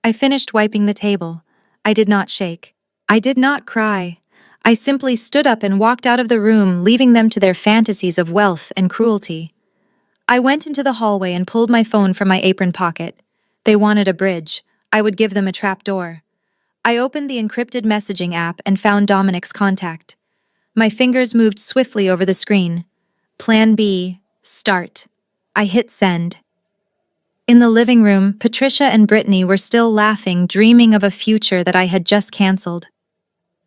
I finished wiping the table. I did not shake. I did not cry. I simply stood up and walked out of the room, leaving them to their fantasies of wealth and cruelty. I went into the hallway and pulled my phone from my apron pocket. They wanted a bridge. I would give them a trapdoor. I opened the encrypted messaging app and found Dominic's contact. My fingers moved swiftly over the screen. Plan B, start. I hit send. In the living room, Patricia and Brittany were still laughing, dreaming of a future that I had just canceled.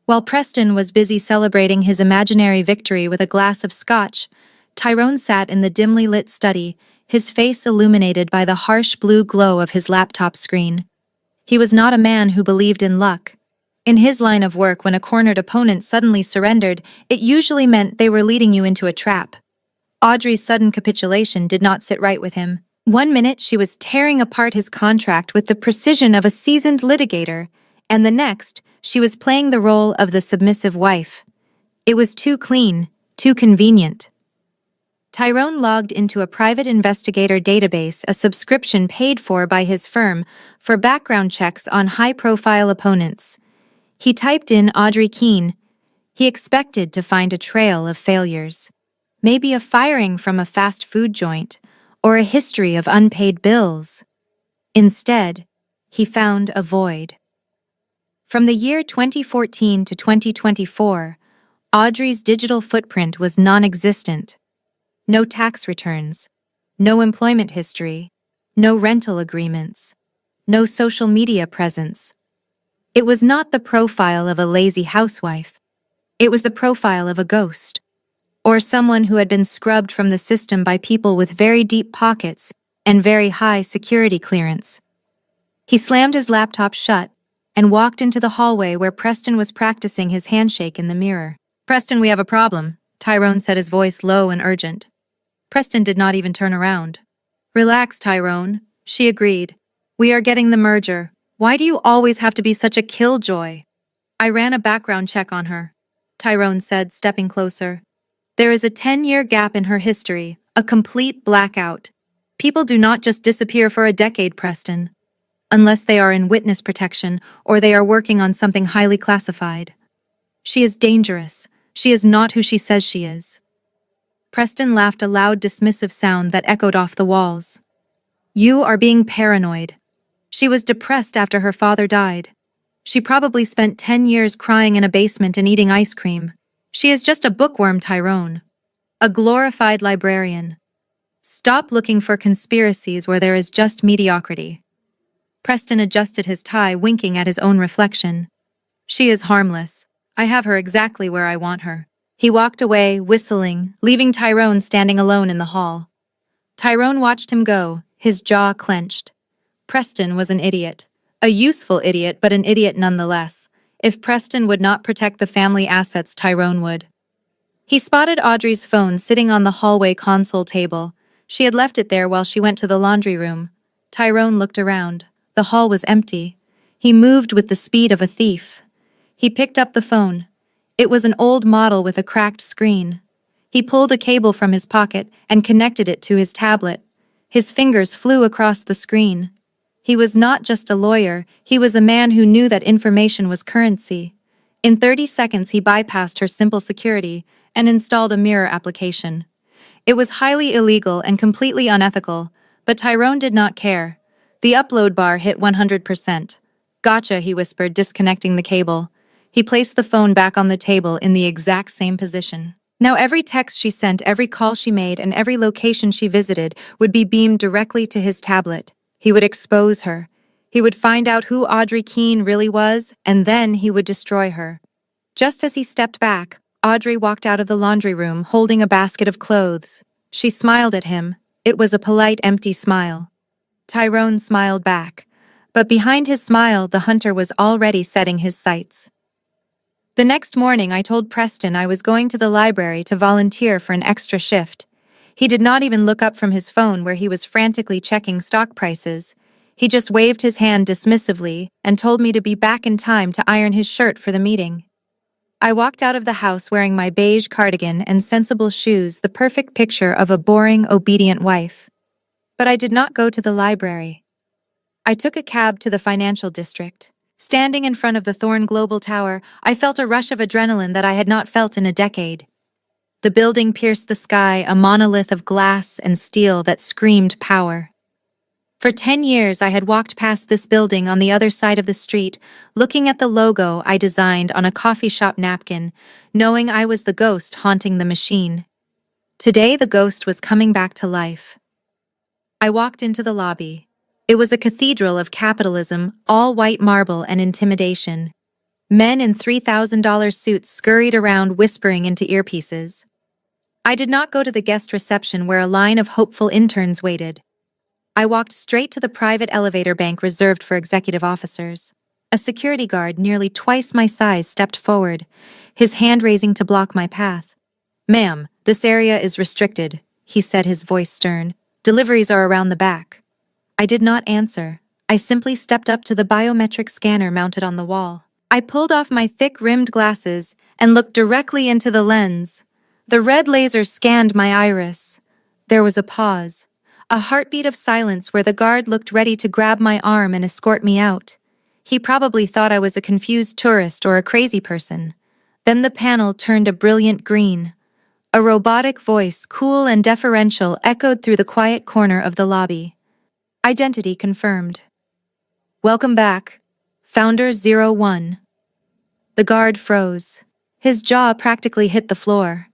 While Preston was busy celebrating his imaginary victory with a glass of scotch, Tyrone sat in the dimly lit study, his face illuminated by the harsh blue glow of his laptop screen. He was not a man who believed in luck. In his line of work, when a cornered opponent suddenly surrendered, it usually meant they were leading you into a trap. Audrey's sudden capitulation did not sit right with him. One minute she was tearing apart his contract with the precision of a seasoned litigator, and the next she was playing the role of the submissive wife. It was too clean, too convenient. Tyrone logged into a private investigator database, a subscription paid for by his firm, for background checks on high-profile opponents. He typed in Audrey Keene. He expected to find a trail of failures. Maybe a firing from a fast food joint, or a history of unpaid bills. Instead, he found a void. From the year 2014 to 2024, Audrey's digital footprint was non-existent. No tax returns, no employment history, no rental agreements, no social media presence. It was not the profile of a lazy housewife. It was the profile of a ghost, or someone who had been scrubbed from the system by people with very deep pockets and very high security clearance. He slammed his laptop shut and walked into the hallway where Preston was practicing his handshake in the mirror. "Preston, we have a problem," Tyrone said, his voice low and urgent. Preston did not even turn around. "Relax, Tyrone," she agreed. "We are getting the merger. Why do you always have to be such a killjoy?" "I ran a background check on her," Tyrone said, stepping closer. "There is a 10-year gap in her history, a complete blackout. People do not just disappear for a decade, Preston, unless they are in witness protection or they are working on something highly classified. She is dangerous, She is not who she says she is. Preston laughed a loud, dismissive sound that echoed off the walls. You are being paranoid. She was depressed after her father died. She probably spent 10 years crying in a basement and eating ice cream. She is just a bookworm, Tyrone. A glorified librarian. Stop looking for conspiracies where there is just mediocrity. Preston adjusted his tie, winking at his own reflection. She is harmless. I have her exactly where I want her. He walked away, whistling, leaving Tyrone standing alone in the hall. Tyrone watched him go, his jaw clenched. Preston was an idiot. A useful idiot, but an idiot nonetheless. If Preston would not protect the family assets, Tyrone would. He spotted Audrey's phone sitting on the hallway console table. She had left it there while she went to the laundry room. Tyrone looked around. The hall was empty. He moved with the speed of a thief. He picked up the phone. It was an old model with a cracked screen. He pulled a cable from his pocket and connected it to his tablet. His fingers flew across the screen. He was not just a lawyer, he was a man who knew that information was currency. In 30 seconds he bypassed her simple security and installed a mirror application. It was highly illegal and completely unethical, but Tyrone did not care. The upload bar hit 100%. Gotcha, he whispered, disconnecting the cable. He placed the phone back on the table in the exact same position. Now every text she sent, every call she made, and every location she visited would be beamed directly to his tablet. He would expose her. He would find out who Audrey Keene really was, and then he would destroy her. Just as he stepped back, Audrey walked out of the laundry room holding a basket of clothes. She smiled at him. It was a polite, empty smile. Tyrone smiled back. But behind his smile, the hunter was already setting his sights. The next morning, I told Preston I was going to the library to volunteer for an extra shift. He did not even look up from his phone where he was frantically checking stock prices. He just waved his hand dismissively and told me to be back in time to iron his shirt for the meeting. I walked out of the house wearing my beige cardigan and sensible shoes, the perfect picture of a boring, obedient wife. But I did not go to the library. I took a cab to the financial district. Standing in front of the Thorn Global Tower, I felt a rush of adrenaline that I had not felt in a decade. The building pierced the sky, a monolith of glass and steel that screamed power. For 10 years, I had walked past this building on the other side of the street, looking at the logo I designed on a coffee shop napkin, knowing I was the ghost haunting the machine. Today, the ghost was coming back to life. I walked into the lobby. It was a cathedral of capitalism, all white marble and intimidation. Men in $3,000 suits scurried around whispering into earpieces. I did not go to the guest reception where a line of hopeful interns waited. I walked straight to the private elevator bank reserved for executive officers. A security guard nearly twice my size stepped forward, his hand raising to block my path. "Ma'am, this area is restricted," he said, his voice stern. "Deliveries are around the back." I did not answer. I simply stepped up to the biometric scanner mounted on the wall. I pulled off my thick-rimmed glasses and looked directly into the lens. The red laser scanned my iris. There was a pause, a heartbeat of silence where the guard looked ready to grab my arm and escort me out. He probably thought I was a confused tourist or a crazy person. Then the panel turned a brilliant green. A robotic voice, cool and deferential, echoed through the quiet corner of the lobby. Identity confirmed. "Welcome back, Founder 01. The guard froze. His jaw practically hit the floor.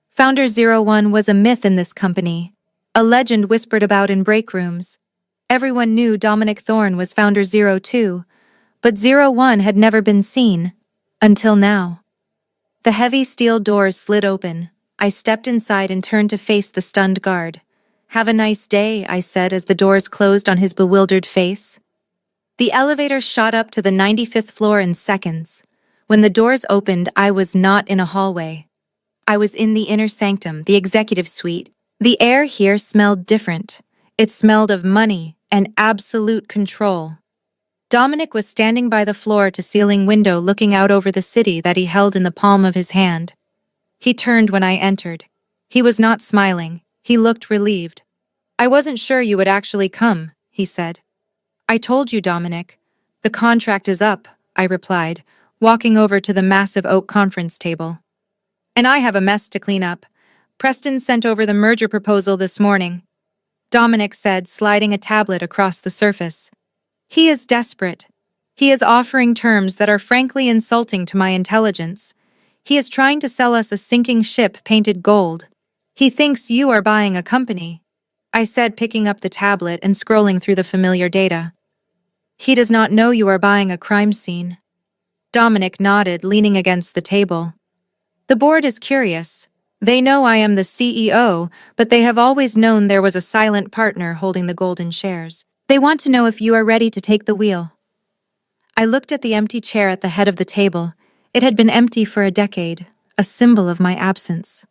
Founder 01 was a myth in this company, a legend whispered about in break rooms. Everyone knew Dominic Thorne was Founder 02, but 01 had never been seen, until now. The heavy steel doors slid open. I stepped inside and turned to face the stunned guard. "Have a nice day," I said as the doors closed on his bewildered face. The elevator shot up to the 95th floor in seconds. When the doors opened, I was not in a hallway. I was in the inner sanctum, the executive suite. The air here smelled different. It smelled of money and absolute control. Dominic was standing by the floor-to-ceiling window looking out over the city that he held in the palm of his hand. He turned when I entered. He was not smiling. He looked relieved. "I wasn't sure you would actually come," he said. "I told you, Dominic. The contract is up," I replied, walking over to the massive oak conference table. And I have a mess to clean up. Preston sent over the merger proposal this morning, Dominic said, sliding a tablet across the surface. He is desperate. He is offering terms that are frankly insulting to my intelligence. He is trying to sell us a sinking ship painted gold. He thinks you are buying a company, I said, picking up the tablet and scrolling through the familiar data. He does not know you are buying a crime scene. Dominic nodded, leaning against the table. The board is curious. They know I am the CEO, but they have always known there was a silent partner holding the golden shares. They want to know if you are ready to take the wheel. I looked at the empty chair at the head of the table. It had been empty for a decade, a symbol of my absence.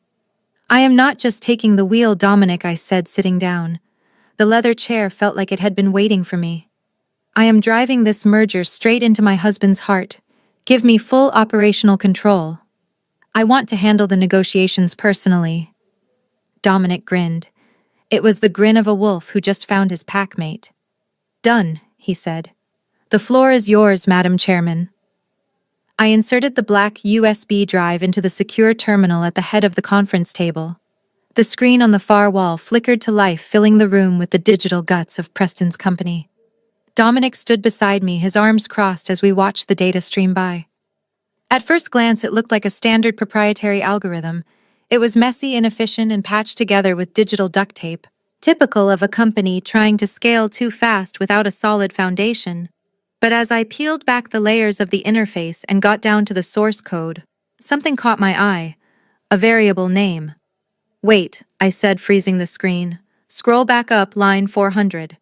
I am not just taking the wheel, Dominic, I said, sitting down. The leather chair felt like it had been waiting for me. I am driving this merger straight into my husband's heart. Give me full operational control. I want to handle the negotiations personally. Dominic grinned. It was the grin of a wolf who just found his packmate. Done, he said. The floor is yours, Madam Chairman. I inserted the black USB drive into the secure terminal at the head of the conference table. The screen on the far wall flickered to life, filling the room with the digital guts of Preston's company. Dominic stood beside me, his arms crossed as we watched the data stream by. At first glance, it looked like a standard proprietary algorithm. It was messy, inefficient, and patched together with digital duct tape, typical of a company trying to scale too fast without a solid foundation. But as I peeled back the layers of the interface and got down to the source code, something caught my eye. A variable name. Wait, I said, freezing the screen. Scroll back up, line 400.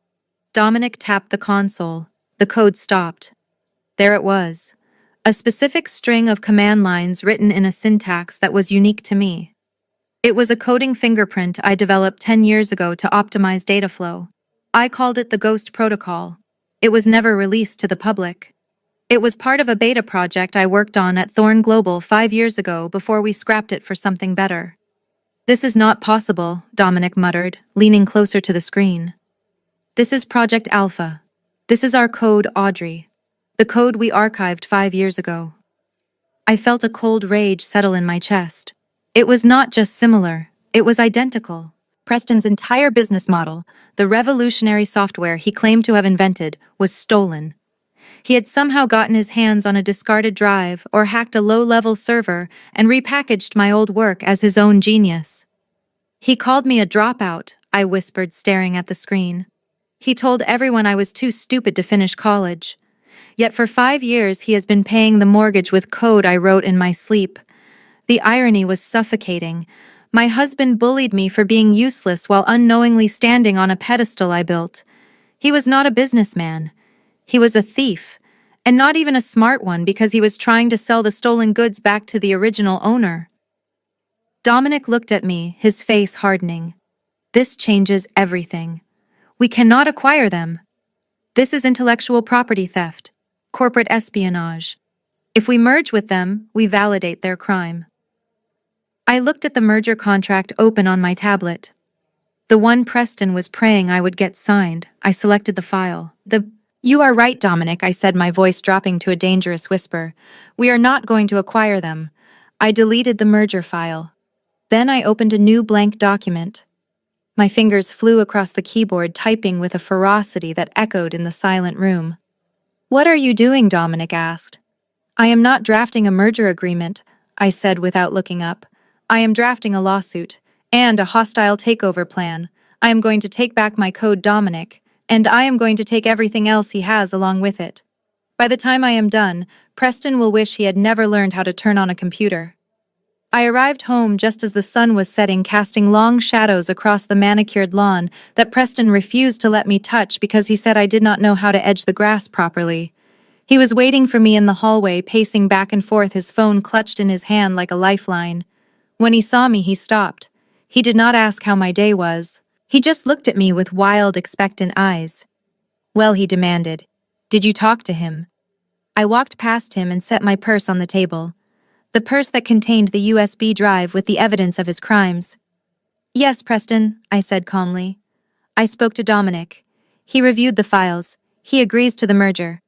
Dominic tapped the console. The code stopped. There it was. A specific string of command lines written in a syntax that was unique to me. It was a coding fingerprint I developed 10 years ago to optimize data flow. I called it the Ghost Protocol. It was never released to the public. It was part of a beta project I worked on at Thorn Global 5 years ago before we scrapped it for something better. This is not possible, Dominic muttered, leaning closer to the screen. This is Project Alpha. This is our code, Audrey. The code we archived 5 years ago. I felt a cold rage settle in my chest. It was not just similar, it was identical. Preston's entire business model, the revolutionary software he claimed to have invented, was stolen. He had somehow gotten his hands on a discarded drive or hacked a low-level server and repackaged my old work as his own genius. He called me a dropout, I whispered, staring at the screen. He told everyone I was too stupid to finish college. Yet for 5 years he has been paying the mortgage with code I wrote in my sleep. The irony was suffocating. My husband bullied me for being useless while unknowingly standing on a pedestal I built. He was not a businessman. He was a thief, and not even a smart one because he was trying to sell the stolen goods back to the original owner. Dominic looked at me, his face hardening. This changes everything. We cannot acquire them. This is intellectual property theft, corporate espionage. If we merge with them, we validate their crime. I looked at the merger contract open on my tablet. The one Preston was praying I would get signed. I selected the file. You are right, Dominic, I said, my voice dropping to a dangerous whisper. We are not going to acquire them. I deleted the merger file. Then I opened a new blank document. My fingers flew across the keyboard, typing with a ferocity that echoed in the silent room. What are you doing? Dominic asked. I am not drafting a merger agreement, I said without looking up. I am drafting a lawsuit and a hostile takeover plan. I am going to take back my code, Dominic, and I am going to take everything else he has along with it. By the time I am done, Preston will wish he had never learned how to turn on a computer. I arrived home just as the sun was setting, casting long shadows across the manicured lawn that Preston refused to let me touch because he said I did not know how to edge the grass properly. He was waiting for me in the hallway, pacing back and forth, his phone clutched in his hand like a lifeline. When he saw me, he stopped. He did not ask how my day was. He just looked at me with wild, expectant eyes. Well, he demanded, did you talk to him? I walked past him and set my purse on the table. The purse that contained the USB drive with the evidence of his crimes. Yes, Preston, I said calmly. I spoke to Dominic. He reviewed the files. He agrees to the merger.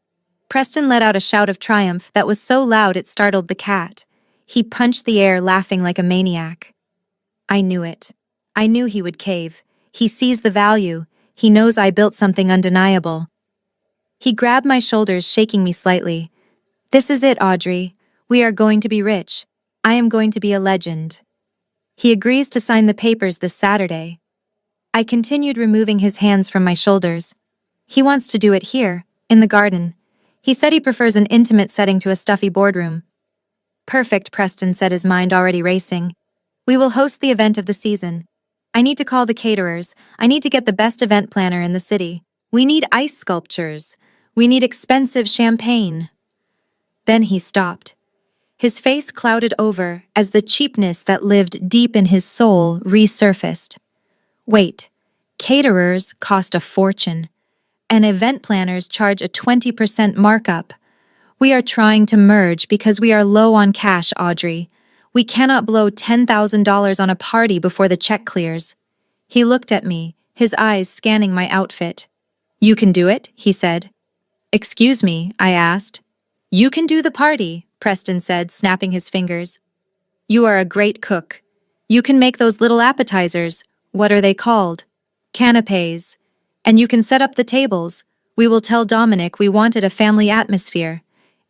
Preston let out a shout of triumph that was so loud it startled the cat. He punched the air, laughing like a maniac. I knew it. I knew he would cave. He sees the value. He knows I built something undeniable. He grabbed my shoulders, shaking me slightly. This is it, Audrey. We are going to be rich. I am going to be a legend. He agrees to sign the papers this Saturday. I continued, removing his hands from my shoulders. He wants to do it here, in the garden. He said he prefers an intimate setting to a stuffy boardroom. Perfect, Preston said, his mind already racing. We will host the event of the season. I need to call the caterers. I need to get the best event planner in the city. We need ice sculptures. We need expensive champagne. Then he stopped. His face clouded over as the cheapness that lived deep in his soul resurfaced. Wait, caterers cost a fortune, and event planners charge a 20% markup. We are trying to merge because we are low on cash, Audrey. We cannot blow $10,000 on a party before the check clears. He looked at me, his eyes scanning my outfit. You can do it, he said. Excuse me, I asked. You can do the party, Preston said, snapping his fingers. You are a great cook. You can make those little appetizers. What are they called? Canapés. And you can set up the tables. We will tell Dominic we wanted a family atmosphere.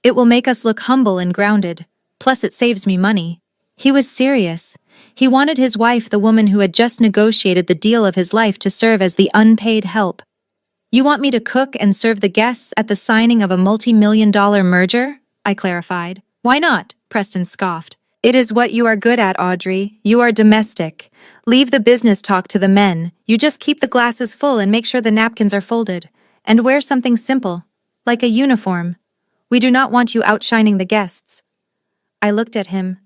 It will make us look humble and grounded. Plus it saves me money. He was serious. He wanted his wife, the woman who had just negotiated the deal of his life, to serve as the unpaid help. You want me to cook and serve the guests at the signing of a multi-million-dollar merger? I clarified. Why not? Preston scoffed. It is what you are good at, Audrey. You are domestic. Leave the business talk to the men. You just keep the glasses full and make sure the napkins are folded. And wear something simple, like a uniform. We do not want you outshining the guests. I looked at him.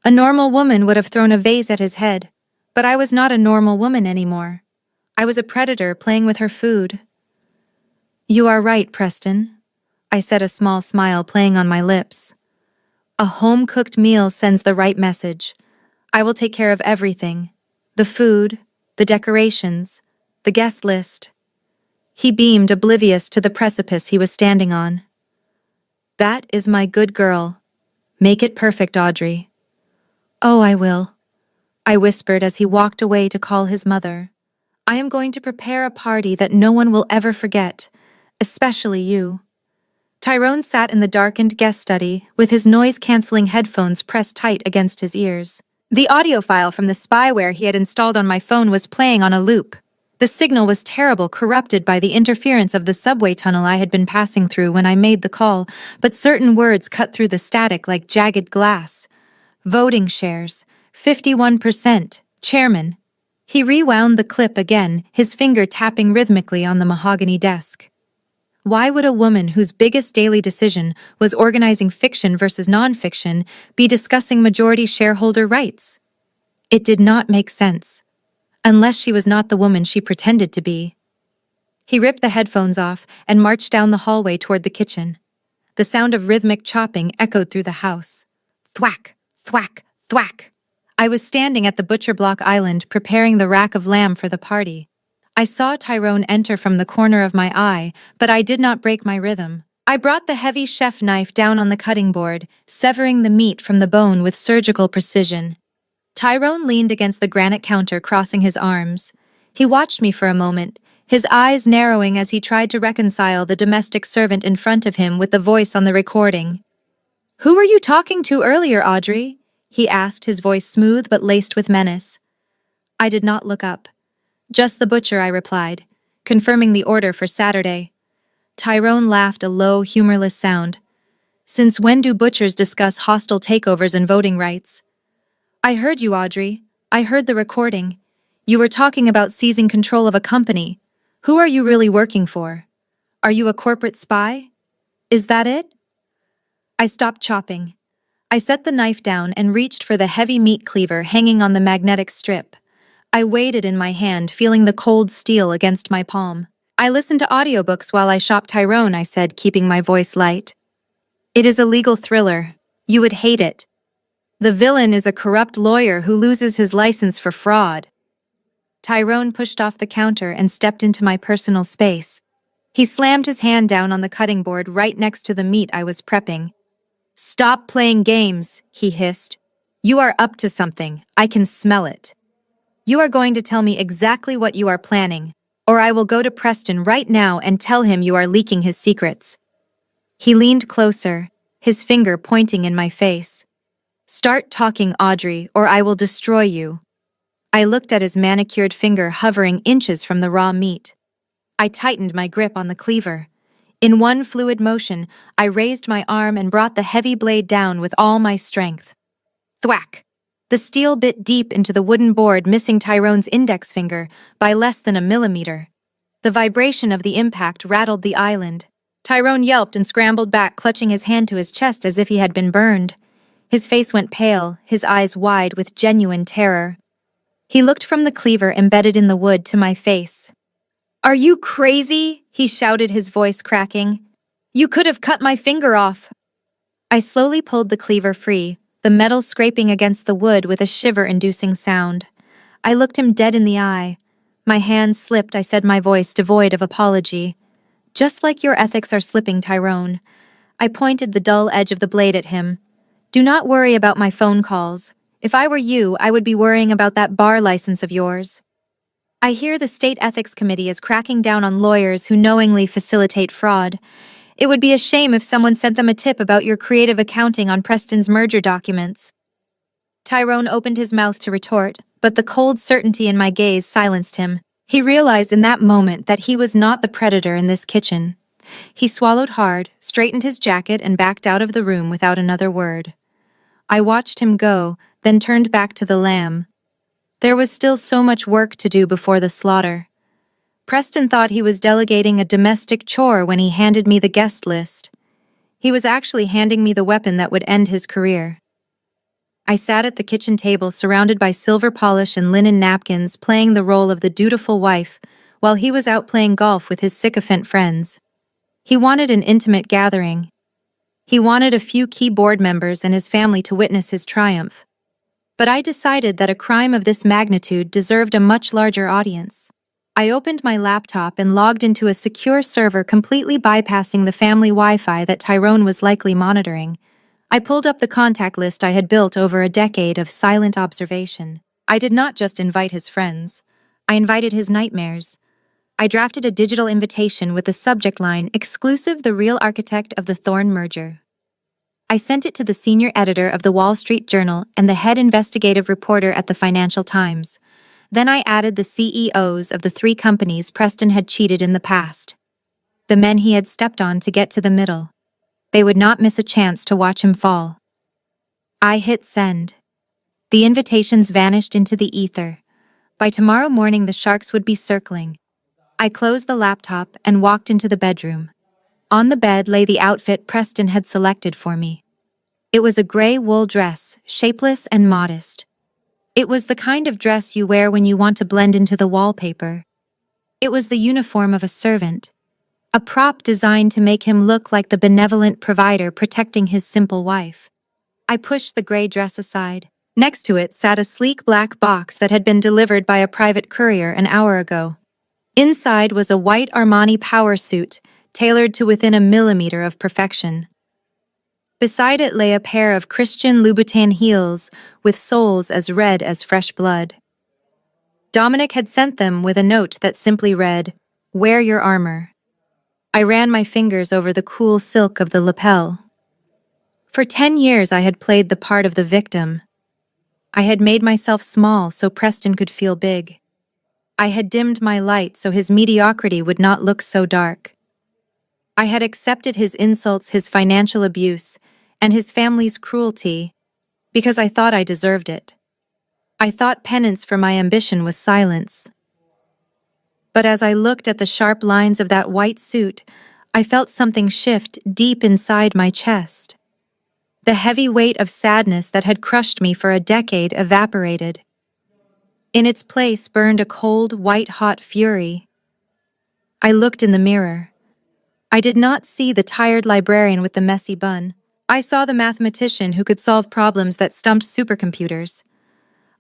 A normal woman would have thrown a vase at his head, but I was not a normal woman anymore. I was a predator playing with her food. You are right, Preston, I said, a small smile playing on my lips. A home-cooked meal sends the right message. I will take care of everything. The food, the decorations, the guest list. He beamed, oblivious to the precipice he was standing on. That is my good girl. Make it perfect, Audrey. Oh, I will, I whispered as he walked away to call his mother. I am going to prepare a party that no one will ever forget, especially you. Tyrone sat in the darkened guest study with his noise-canceling headphones pressed tight against his ears. The audio file from the spyware he had installed on my phone was playing on a loop. The signal was terrible, corrupted by the interference of the subway tunnel I had been passing through when I made the call, but certain words cut through the static like jagged glass. Voting shares, 51%, chairman. He rewound the clip again, his finger tapping rhythmically on the mahogany desk. Why would a woman whose biggest daily decision was organizing fiction versus nonfiction be discussing majority shareholder rights? It did not make sense. Unless she was not the woman she pretended to be. He ripped the headphones off and marched down the hallway toward the kitchen. The sound of rhythmic chopping echoed through the house. Thwack, thwack, thwack. I was standing at the butcher block island preparing the rack of lamb for the party. I saw Tyrone enter from the corner of my eye, but I did not break my rhythm. I brought the heavy chef knife down on the cutting board, severing the meat from the bone with surgical precision. Tyrone leaned against the granite counter, crossing his arms. He watched me for a moment, his eyes narrowing as he tried to reconcile the domestic servant in front of him with the voice on the recording. "Who were you talking to earlier, Audrey?" he asked, his voice smooth but laced with menace. I did not look up. "Just the butcher," I replied, confirming the order for Saturday. Tyrone laughed, a low, humorless sound. "Since when do butchers discuss hostile takeovers and voting rights?" "I heard you, Audrey. I heard the recording. You were talking about seizing control of a company. Who are you really working for? Are you a corporate spy? Is that it?" I stopped chopping. I set the knife down and reached for the heavy meat cleaver hanging on the magnetic strip. I weighed it in my hand, feeling the cold steel against my palm. "I listen to audiobooks while I shop, Tyrone," I said, keeping my voice light. "It is a legal thriller. You would hate it. The villain is a corrupt lawyer who loses his license for fraud." Tyrone pushed off the counter and stepped into my personal space. He slammed his hand down on the cutting board right next to the meat I was prepping. Stop playing games, he hissed. You are up to something. I can smell it. You are going to tell me exactly what you are planning, or I will go to Preston right now and tell him you are leaking his secrets. He leaned closer, his finger pointing in my face. Start talking, Audrey, or I will destroy you. I looked at his manicured finger hovering inches from the raw meat. I tightened my grip on the cleaver. In one fluid motion, I raised my arm and brought the heavy blade down with all my strength. Thwack! The steel bit deep into the wooden board, missing Tyrone's index finger by less than a millimeter. The vibration of the impact rattled the island. Tyrone yelped and scrambled back, clutching his hand to his chest as if he had been burned. His face went pale, his eyes wide with genuine terror. He looked from the cleaver embedded in the wood to my face. Are you crazy? He shouted, his voice cracking. You could have cut my finger off. I slowly pulled the cleaver free, the metal scraping against the wood with a shiver-inducing sound. I looked him dead in the eye. My hand slipped, I said, my voice devoid of apology. Just like your ethics are slipping, Tyrone. I pointed the dull edge of the blade at him. Do not worry about my phone calls. If I were you, I would be worrying about that bar license of yours. I hear the State Ethics Committee is cracking down on lawyers who knowingly facilitate fraud. It would be a shame if someone sent them a tip about your creative accounting on Preston's merger documents. Tyrone opened his mouth to retort, but the cold certainty in my gaze silenced him. He realized in that moment that he was not the predator in this kitchen. He swallowed hard, straightened his jacket, and backed out of the room without another word. I watched him go, then turned back to the lamb. There was still so much work to do before the slaughter. Preston thought he was delegating a domestic chore when he handed me the guest list. He was actually handing me the weapon that would end his career. I sat at the kitchen table surrounded by silver polish and linen napkins, playing the role of the dutiful wife, while he was out playing golf with his sycophant friends. He wanted an intimate gathering. He wanted a few key board members and his family to witness his triumph. But I decided that a crime of this magnitude deserved a much larger audience. I opened my laptop and logged into a secure server, completely bypassing the family Wi-Fi that Tyrone was likely monitoring. I pulled up the contact list I had built over a decade of silent observation. I did not just invite his friends. I invited his nightmares. I drafted a digital invitation with the subject line, "Exclusive, the real architect of the Thorne merger." I sent it to the senior editor of the Wall Street Journal and the head investigative reporter at the Financial Times. Then I added the CEOs of the 3 companies Preston had cheated in the past. The men he had stepped on to get to the middle. They would not miss a chance to watch him fall. I hit send. The invitations vanished into the ether. By tomorrow morning, the sharks would be circling. I closed the laptop and walked into the bedroom. On the bed lay the outfit Preston had selected for me. It was a gray wool dress, shapeless and modest. It was the kind of dress you wear when you want to blend into the wallpaper. It was the uniform of a servant, a prop designed to make him look like the benevolent provider protecting his simple wife. I pushed the gray dress aside. Next to it sat a sleek black box that had been delivered by a private courier an hour ago. Inside was a white Armani power suit, tailored to within a millimeter of perfection. Beside it lay a pair of Christian Louboutin heels with soles as red as fresh blood. Dominic had sent them with a note that simply read, "Wear your armor." I ran my fingers over the cool silk of the lapel. For 10 years I had played the part of the victim. I had made myself small so Preston could feel big. I had dimmed my light so his mediocrity would not look so dark. I had accepted his insults, his financial abuse, and his family's cruelty because I thought I deserved it. I thought penance for my ambition was silence. But as I looked at the sharp lines of that white suit, I felt something shift deep inside my chest. The heavy weight of sadness that had crushed me for a decade evaporated. In its place burned a cold, white-hot fury. I looked in the mirror. I did not see the tired librarian with the messy bun. I saw the mathematician who could solve problems that stumped supercomputers.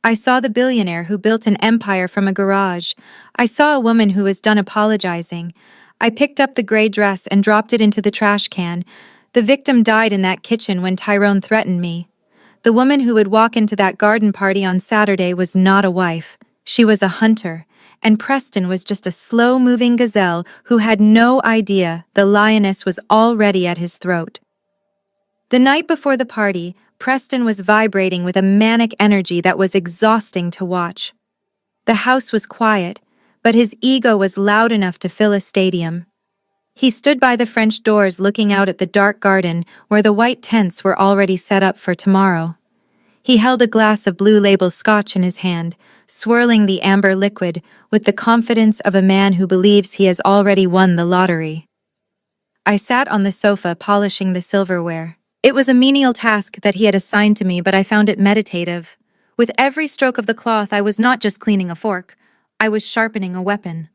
I saw the billionaire who built an empire from a garage. I saw a woman who was done apologizing. I picked up the gray dress and dropped it into the trash can. The victim died in that kitchen when Tyrone threatened me. The woman who would walk into that garden party on Saturday was not a wife. She was a hunter, and Preston was just a slow-moving gazelle who had no idea the lioness was already at his throat. The night before the party, Preston was vibrating with a manic energy that was exhausting to watch. The house was quiet, but his ego was loud enough to fill a stadium. He stood by the French doors looking out at the dark garden where the white tents were already set up for tomorrow. He held a glass of Blue Label scotch in his hand, swirling the amber liquid with the confidence of a man who believes he has already won the lottery. I sat on the sofa polishing the silverware. It was a menial task that he had assigned to me, but I found it meditative. With every stroke of the cloth, I was not just cleaning a fork, I was sharpening a weapon.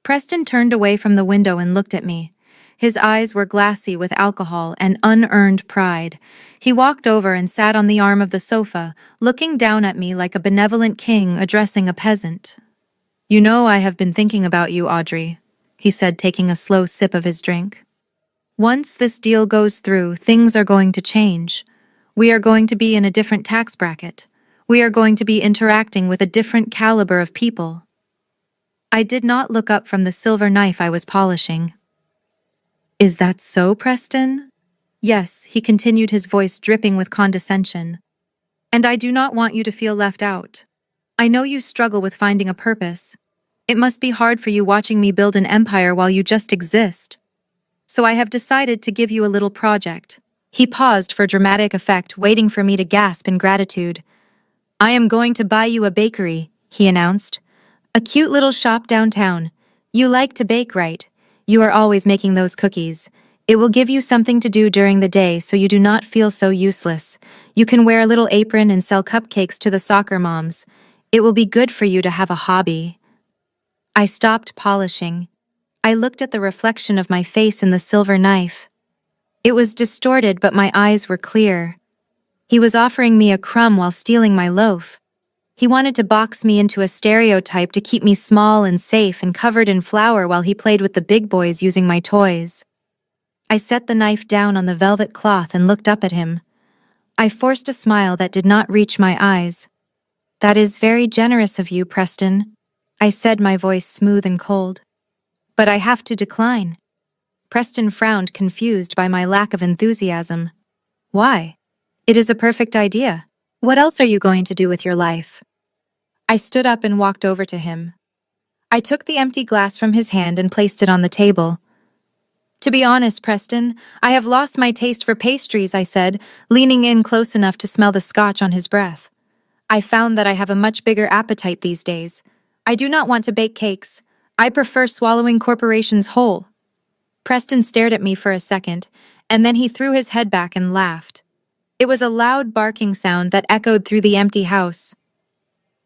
Preston turned away from the window and looked at me. His eyes were glassy with alcohol and unearned pride. He walked over and sat on the arm of the sofa, looking down at me like a benevolent king addressing a peasant. "You know I have been thinking about you, Audrey," he said, taking a slow sip of his drink. "Once this deal goes through, things are going to change. We are going to be in a different tax bracket. We are going to be interacting with a different caliber of people." I did not look up from the silver knife I was polishing. "Is that so, Preston?" "Yes," he continued, his voice dripping with condescension. "And I do not want you to feel left out. I know you struggle with finding a purpose. It must be hard for you watching me build an empire while you just exist. So I have decided to give you a little project." He paused for dramatic effect, waiting for me to gasp in gratitude. "I am going to buy you a bakery," he announced. "A cute little shop downtown. You like to bake, right? You are always making those cookies. It will give you something to do during the day so you do not feel so useless. You can wear a little apron and sell cupcakes to the soccer moms. It will be good for you to have a hobby." I stopped polishing. I looked at the reflection of my face in the silver knife. It was distorted, but my eyes were clear. He was offering me a crumb while stealing my loaf. He wanted to box me into a stereotype to keep me small and safe and covered in flour while he played with the big boys using my toys. I set the knife down on the velvet cloth and looked up at him. I forced a smile that did not reach my eyes. "That is very generous of you, Preston," I said, my voice smooth and cold. "But I have to decline." Preston frowned, confused by my lack of enthusiasm. "Why? It is a perfect idea. What else are you going to do with your life?" I stood up and walked over to him. I took the empty glass from his hand and placed it on the table. "To be honest, Preston, I have lost my taste for pastries," I said, leaning in close enough to smell the scotch on his breath. "I found that I have a much bigger appetite these days. I do not want to bake cakes. I prefer swallowing corporations whole." Preston stared at me for a second, and then he threw his head back and laughed. It was a loud barking sound that echoed through the empty house.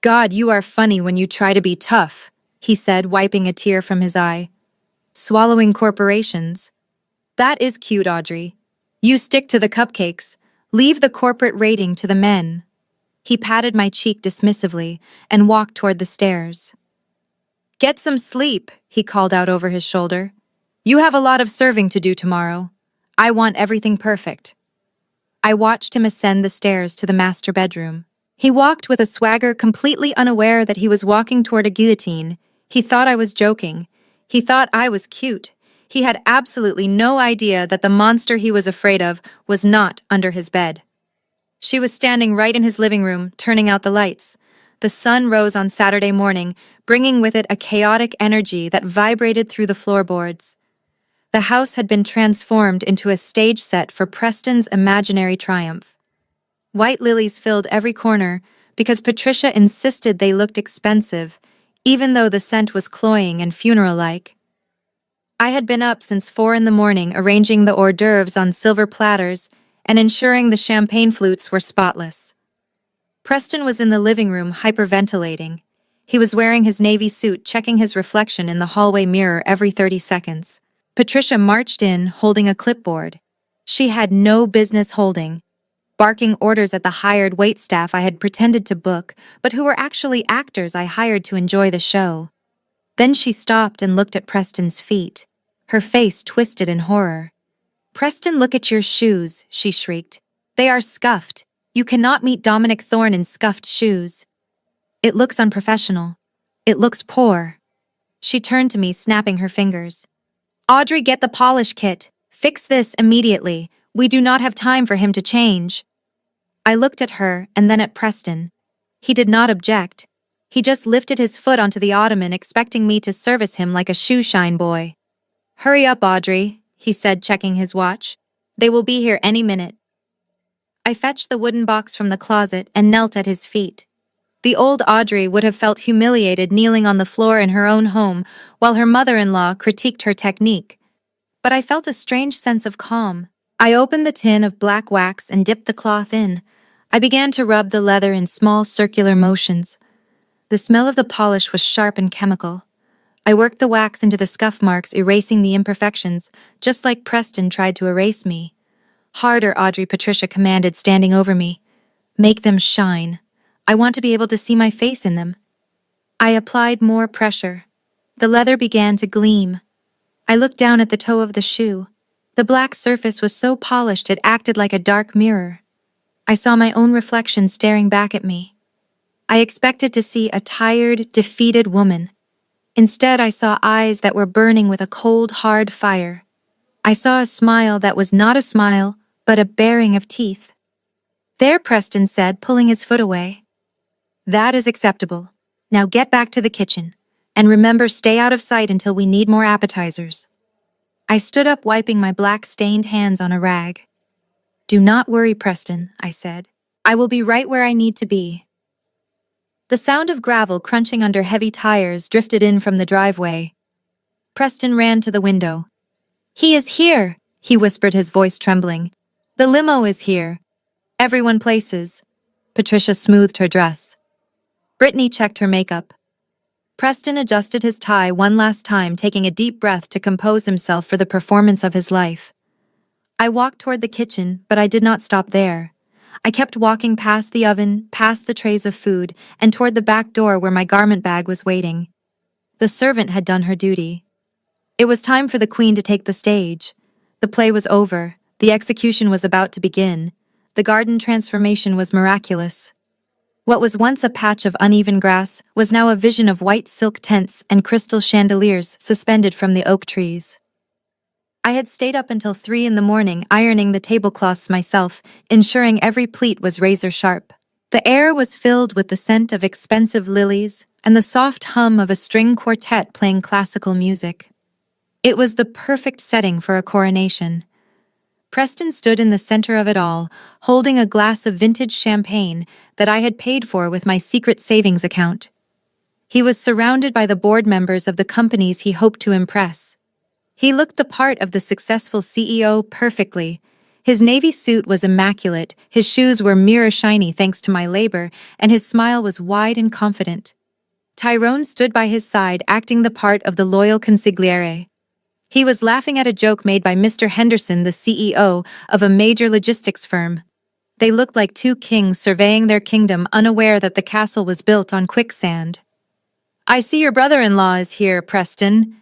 "God, you are funny when you try to be tough," he said, wiping a tear from his eye. "Swallowing corporations? That is cute, Audrey. You stick to the cupcakes. Leave the corporate rating to the men." He patted my cheek dismissively and walked toward the stairs. "Get some sleep," he called out over his shoulder. "You have a lot of serving to do tomorrow. I want everything perfect." I watched him ascend the stairs to the master bedroom. He walked with a swagger, completely unaware that he was walking toward a guillotine. He thought I was joking. He thought I was cute. He had absolutely no idea that the monster he was afraid of was not under his bed. She was standing right in his living room, turning out the lights. The sun rose on Saturday morning, bringing with it a chaotic energy that vibrated through the floorboards. The house had been transformed into a stage set for Preston's imaginary triumph. White lilies filled every corner because Patricia insisted they looked expensive, even though the scent was cloying and funeral-like. I had been up since 4 in the morning arranging the hors d'oeuvres on silver platters and ensuring the champagne flutes were spotless. Preston was in the living room hyperventilating. He was wearing his navy suit, checking his reflection in the hallway mirror every 30 seconds. Patricia marched in, holding a clipboard. She had no business holding, barking orders at the hired waitstaff I had pretended to book, but who were actually actors I hired to enjoy the show. Then she stopped and looked at Preston's feet, her face twisted in horror. "Preston, look at your shoes," she shrieked. "They are scuffed. You cannot meet Dominic Thorne in scuffed shoes. It looks unprofessional. It looks poor." She turned to me, snapping her fingers. "Audrey, get the polish kit. Fix this immediately. We do not have time for him to change." I looked at her and then at Preston. He did not object. He just lifted his foot onto the ottoman, expecting me to service him like a shoeshine boy. "Hurry up, Audrey," he said, checking his watch. "They will be here any minute." I fetched the wooden box from the closet and knelt at his feet. The old Audrey would have felt humiliated kneeling on the floor in her own home while her mother-in-law critiqued her technique. But I felt a strange sense of calm. I opened the tin of black wax and dipped the cloth in. I began to rub the leather in small circular motions. The smell of the polish was sharp and chemical. I worked the wax into the scuff marks, erasing the imperfections, just like Preston tried to erase me. "Harder, Audrey," Patricia commanded, standing over me. "Make them shine. I want to be able to see my face in them." I applied more pressure. The leather began to gleam. I looked down at the toe of the shoe. The black surface was so polished it acted like a dark mirror. I saw my own reflection staring back at me. I expected to see a tired, defeated woman. Instead, I saw eyes that were burning with a cold, hard fire. I saw a smile that was not a smile, but a baring of teeth. "There," Preston said, pulling his foot away. "That is acceptable. Now get back to the kitchen. And remember, stay out of sight until we need more appetizers." I stood up, wiping my black-stained hands on a rag. "Do not worry, Preston," I said. "I will be right where I need to be." The sound of gravel crunching under heavy tires drifted in from the driveway. Preston ran to the window. "He is here," he whispered, his voice trembling. "The limo is here. Everyone places." Patricia smoothed her dress. Brittany checked her makeup. Preston adjusted his tie one last time, taking a deep breath to compose himself for the performance of his life. I walked toward the kitchen, but I did not stop there. I kept walking past the oven, past the trays of food, and toward the back door where my garment bag was waiting. The servant had done her duty. It was time for the queen to take the stage. The play was over. The execution was about to begin. The garden transformation was miraculous. What was once a patch of uneven grass was now a vision of white silk tents and crystal chandeliers suspended from the oak trees. I had stayed up until 3 in the morning ironing the tablecloths myself, ensuring every pleat was razor sharp. The air was filled with the scent of expensive lilies and the soft hum of a string quartet playing classical music. It was the perfect setting for a coronation. Preston stood in the center of it all, holding a glass of vintage champagne that I had paid for with my secret savings account. He was surrounded by the board members of the companies he hoped to impress. He looked the part of the successful CEO perfectly. His navy suit was immaculate, his shoes were mirror shiny thanks to my labor, and his smile was wide and confident. Tyrone stood by his side, acting the part of the loyal consigliere. He was laughing at a joke made by Mr. Henderson, the CEO of a major logistics firm. They looked like two kings surveying their kingdom, unaware that the castle was built on quicksand. "I see your brother-in-law is here, Preston,"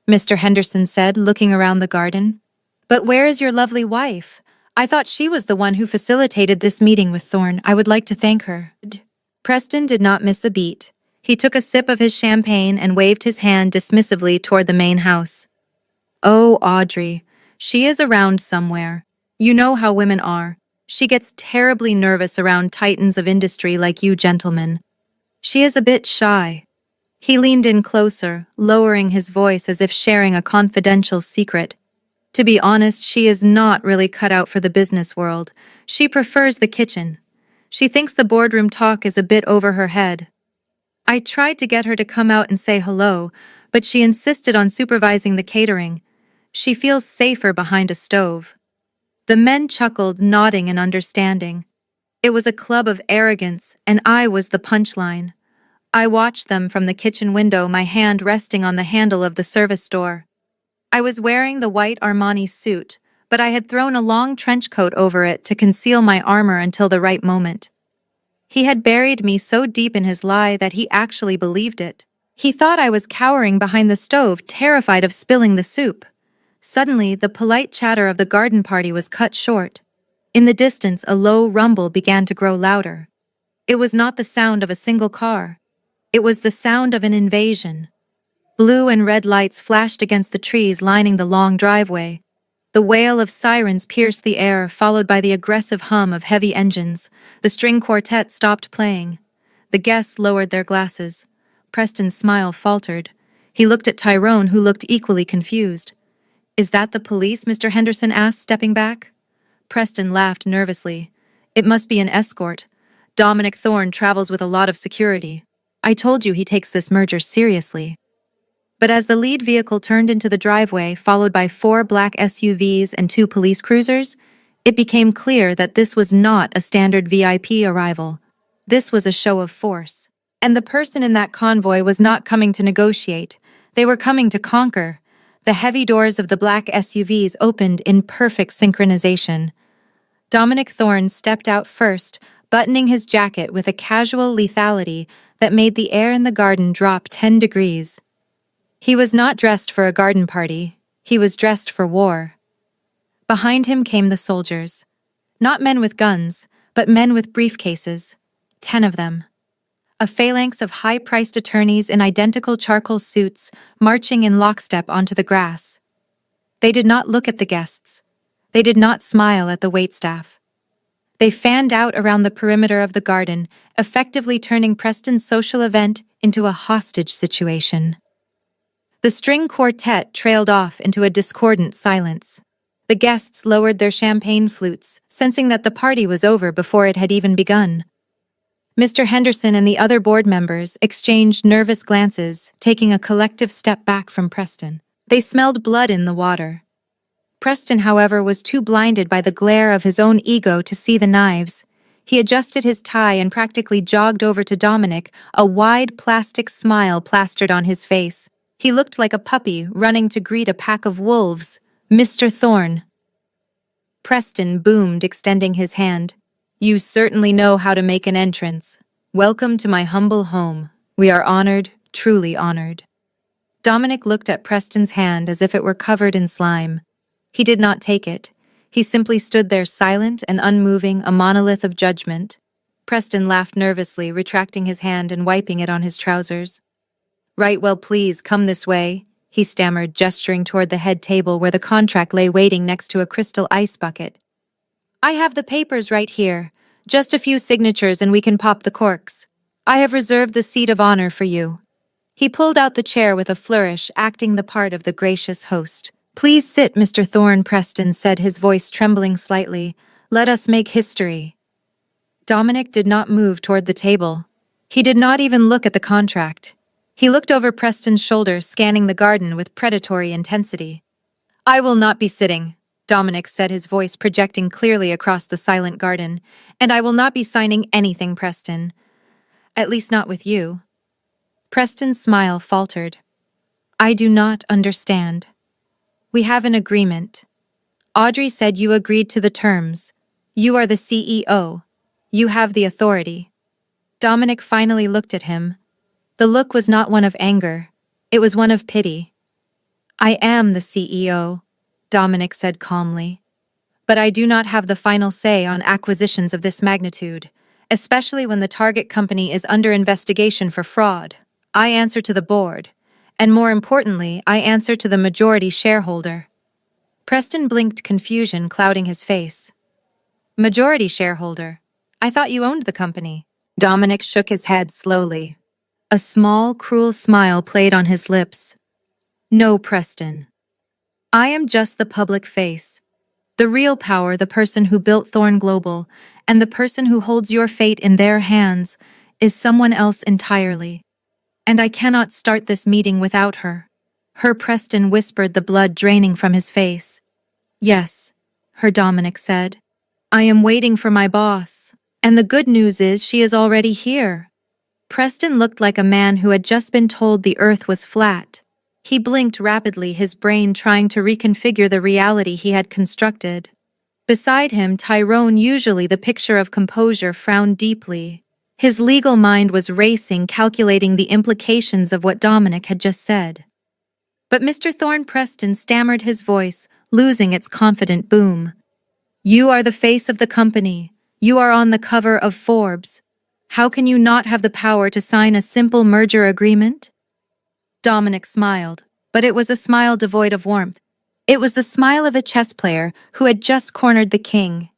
Mr. Henderson said, looking around the garden. "But where is your lovely wife? I thought she was the one who facilitated this meeting with Thorne. I would like to thank her." Preston did not miss a beat. He took a sip of his champagne and waved his hand dismissively toward the main house. "Oh, Audrey. She is around somewhere. You know how women are. She gets terribly nervous around titans of industry like you gentlemen. She is a bit shy." He leaned in closer, lowering his voice as if sharing a confidential secret. "To be honest, she is not really cut out for the business world. She prefers the kitchen. She thinks the boardroom talk is a bit over her head." I tried to get her to come out and say hello, but she insisted on supervising the catering. She feels safer behind a stove. The men chuckled, nodding in understanding. It was a club of arrogance, and I was the punchline. I watched them from the kitchen window, my hand resting on the handle of the service door. I was wearing the white Armani suit, but I had thrown a long trench coat over it to conceal my armor until the right moment. He had buried me so deep in his lie that he actually believed it. He thought I was cowering behind the stove, terrified of spilling the soup. Suddenly, the polite chatter of the garden party was cut short. In the distance, a low rumble began to grow louder. It was not the sound of a single car. It was the sound of an invasion. Blue and red lights flashed against the trees lining the long driveway. The wail of sirens pierced the air, followed by the aggressive hum of heavy engines. The string quartet stopped playing. The guests lowered their glasses. Preston's smile faltered. He looked at Tyrone, who looked equally confused. "Is that the police?" Mr. Henderson asked, stepping back. Preston laughed nervously. "It must be an escort. Dominic Thorne travels with a lot of security. I told you he takes this merger seriously." But as the lead vehicle turned into the driveway, followed by 4 black SUVs and 2 police cruisers, it became clear that this was not a standard VIP arrival. This was a show of force. And the person in that convoy was not coming to negotiate. They were coming to conquer. The heavy doors of the black SUVs opened in perfect synchronization. Dominic Thorne stepped out first, buttoning his jacket with a casual lethality that made the air in the garden drop 10 degrees. He was not dressed for a garden party. He was dressed for war. Behind him came the soldiers. Not men with guns, but men with briefcases. 10 of them. A phalanx of high-priced attorneys in identical charcoal suits marching in lockstep onto the grass. They did not look at the guests. They did not smile at the waitstaff. They fanned out around the perimeter of the garden, effectively turning Preston's social event into a hostage situation. The string quartet trailed off into a discordant silence. The guests lowered their champagne flutes, sensing that the party was over before it had even begun. Mr. Henderson and the other board members exchanged nervous glances, taking a collective step back from Preston. They smelled blood in the water. Preston, however, was too blinded by the glare of his own ego to see the knives. He adjusted his tie and practically jogged over to Dominic, a wide plastic smile plastered on his face. He looked like a puppy running to greet a pack of wolves. "Mr. Thorne." Preston boomed, extending his hand. "You certainly know how to make an entrance. Welcome to my humble home. We are honored, truly honored." Dominic looked at Preston's hand as if it were covered in slime. He did not take it. He simply stood there silent and unmoving, a monolith of judgment. Preston laughed nervously, retracting his hand and wiping it on his trousers. "Right, well, please, come this way," he stammered, gesturing toward the head table where the contract lay waiting next to a crystal ice bucket. "I have the papers right here. Just a few signatures and we can pop the corks. I have reserved the seat of honor for you." He pulled out the chair with a flourish, acting the part of the gracious host. "Please sit, Mr. Thorne," Preston said, his voice trembling slightly. "Let us make history." Dominic did not move toward the table. He did not even look at the contract. He looked over Preston's shoulder, scanning the garden with predatory intensity. "I will not be sitting," Dominic said, his voice projecting clearly across the silent garden. "And I will not be signing anything, Preston. At least not with you." Preston's smile faltered. "I do not understand. We have an agreement. Audrey said you agreed to the terms. You are the CEO. You have the authority." Dominic finally looked at him. The look was not one of anger. It was one of pity. "I am the CEO," Dominic said calmly. "But I do not have the final say on acquisitions of this magnitude, especially when the target company is under investigation for fraud. I answer to the board, and more importantly, I answer to the majority shareholder." Preston blinked, confusion clouding his face. "Majority shareholder? I thought you owned the company." Dominic shook his head slowly. A small, cruel smile played on his lips. "No, Preston. I am just the public face. The real power, the person who built Thorne Global, and the person who holds your fate in their hands, is someone else entirely. And I cannot start this meeting without her." Her, Preston whispered, the blood draining from his face. "Yes," her, Dominic said. "I am waiting for my boss. And the good news is she is already here." Preston looked like a man who had just been told the earth was flat. He blinked rapidly, his brain trying to reconfigure the reality he had constructed. Beside him, Tyrone, usually the picture of composure, frowned deeply. His legal mind was racing, calculating the implications of what Dominic had just said. But Mr. Thorne Preston stammered his voice, losing its confident boom. You are the face of the company. You are on the cover of Forbes. How can you not have the power to sign a simple merger agreement? Dominic smiled, but it was a smile devoid of warmth. It was the smile of a chess player who had just cornered the king.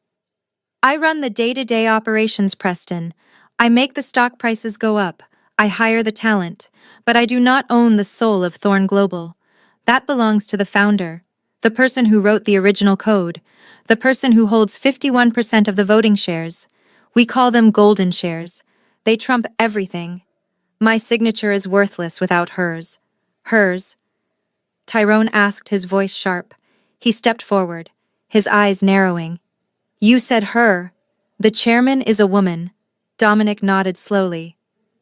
I run the day-to-day operations, Preston. I make the stock prices go up. I hire the talent. But I do not own the soul of Thorne Global. That belongs to the founder, the person who wrote the original code, the person who holds 51% of the voting shares. We call them golden shares. They trump everything. My signature is worthless without hers. Hers. Tyrone asked, his voice sharp. He stepped forward, his eyes narrowing. You said her. The chairman is a woman. Dominic nodded slowly.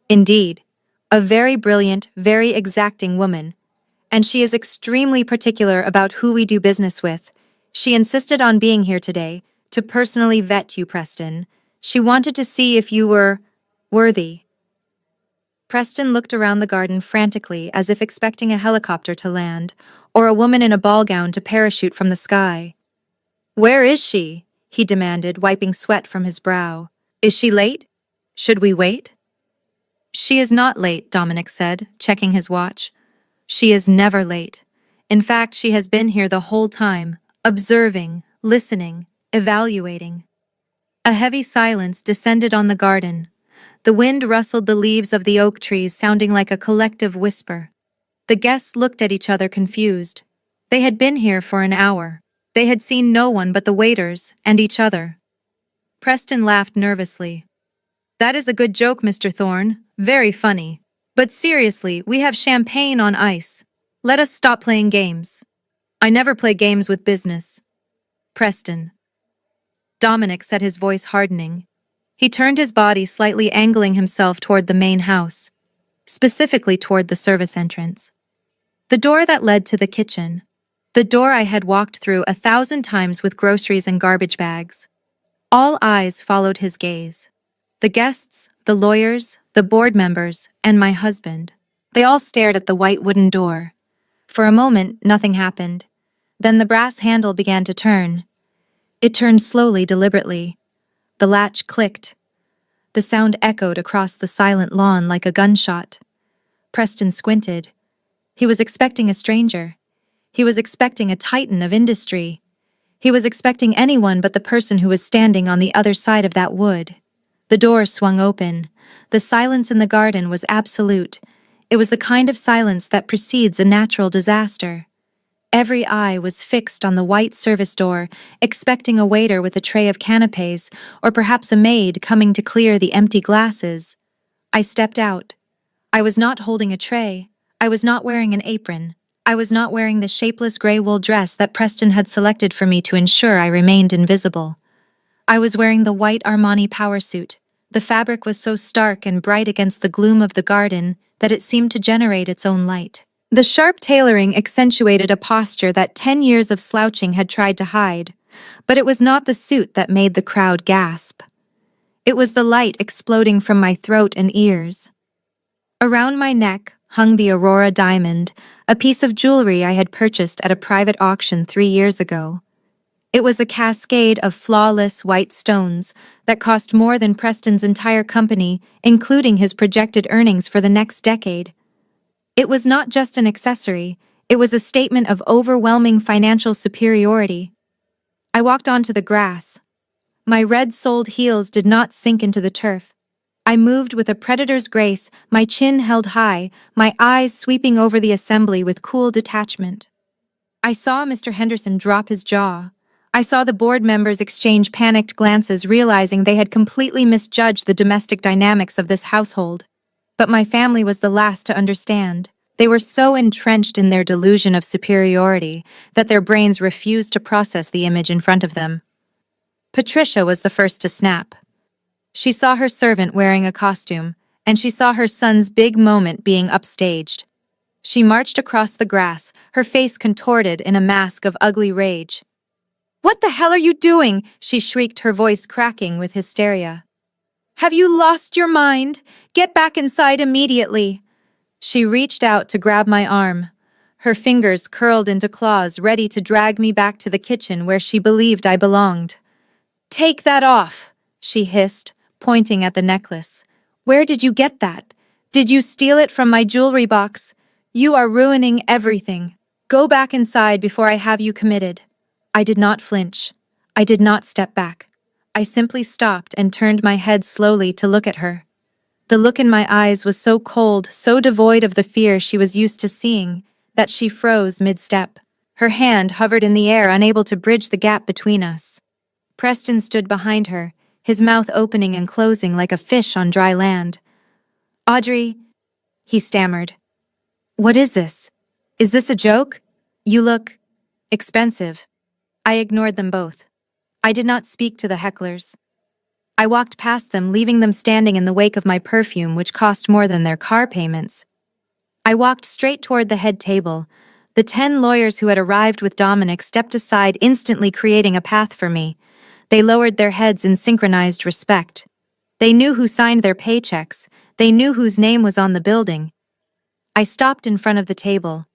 Indeed. A very brilliant, very exacting woman. And she is extremely particular about who we do business with. She insisted on being here today, to personally vet you, Preston. She wanted to see if you were worthy. Preston looked around the garden frantically, as if expecting a helicopter to land, or a woman in a ball gown to parachute from the sky. Where is she? He demanded, wiping sweat from his brow. Is she late? Should we wait? She is not late, Dominic said, checking his watch. She is never late. In fact, she has been here the whole time, observing, listening, evaluating. A heavy silence descended on the garden. The wind rustled the leaves of the oak trees, sounding like a collective whisper. The guests looked at each other confused. They had been here for an hour. They had seen no one but the waiters and each other. Preston laughed nervously. That is a good joke, Mr. Thorne. Very funny. But seriously, we have champagne on ice. Let us stop playing games. I never play games with business. Preston. Dominic said, his voice hardening. He turned his body, slightly angling himself toward the main house, specifically toward the service entrance. The door that led to the kitchen. The door I had walked through 1,000 times with groceries and garbage bags. All eyes followed his gaze. The guests, the lawyers, the board members, and my husband. They all stared at the white wooden door. For a moment, nothing happened. Then the brass handle began to turn. It turned slowly, deliberately. The latch clicked. The sound echoed across the silent lawn like a gunshot. Preston squinted. He was expecting a stranger. He was expecting a titan of industry. He was expecting anyone but the person who was standing on the other side of that wood. The door swung open. The silence in the garden was absolute. It was the kind of silence that precedes a natural disaster. Every eye was fixed on the white service door, expecting a waiter with a tray of canapes, or perhaps a maid coming to clear the empty glasses. I stepped out. I was not holding a tray. I was not wearing an apron. I was not wearing the shapeless gray wool dress that Preston had selected for me to ensure I remained invisible. I was wearing the white Armani power suit. The fabric was so stark and bright against the gloom of the garden that it seemed to generate its own light. The sharp tailoring accentuated a posture that 10 years of slouching had tried to hide, but it was not the suit that made the crowd gasp. It was the light exploding from my throat and ears. Around my neck hung the Aurora diamond, a piece of jewelry I had purchased at a private auction 3 years ago. It was a cascade of flawless white stones that cost more than Preston's entire company, including his projected earnings for the next decade. It was not just an accessory, it was a statement of overwhelming financial superiority. I walked onto the grass. My red-soled heels did not sink into the turf. I moved with a predator's grace, my chin held high, my eyes sweeping over the assembly with cool detachment. I saw Mr. Henderson drop his jaw. I saw the board members exchange panicked glances, realizing they had completely misjudged the domestic dynamics of this household. But my family was the last to understand. They were so entrenched in their delusion of superiority that their brains refused to process the image in front of them. Patricia was the first to snap. She saw her servant wearing a costume, and she saw her son's big moment being upstaged. She marched across the grass, her face contorted in a mask of ugly rage. "What the hell are you doing?" she shrieked, her voice cracking with hysteria. "Have you lost your mind? Get back inside immediately." She reached out to grab my arm. Her fingers curled into claws ready to drag me back to the kitchen where she believed I belonged. "Take that off," she hissed, pointing at the necklace. "Where did you get that? Did you steal it from my jewelry box? You are ruining everything. Go back inside before I have you committed." I did not flinch. I did not step back. I simply stopped and turned my head slowly to look at her. The look in my eyes was so cold, so devoid of the fear she was used to seeing, that she froze mid-step. Her hand hovered in the air, unable to bridge the gap between us. Preston stood behind her, his mouth opening and closing like a fish on dry land. "Audrey," he stammered. "What is this? Is this a joke? You look expensive." I ignored them both. I did not speak to the hecklers. I walked past them, leaving them standing in the wake of my perfume, which cost more than their car payments. I walked straight toward the head table. The 10 lawyers who had arrived with Dominic stepped aside, instantly creating a path for me. They lowered their heads in synchronized respect. They knew who signed their paychecks. They knew whose name was on the building. I stopped in front of the table.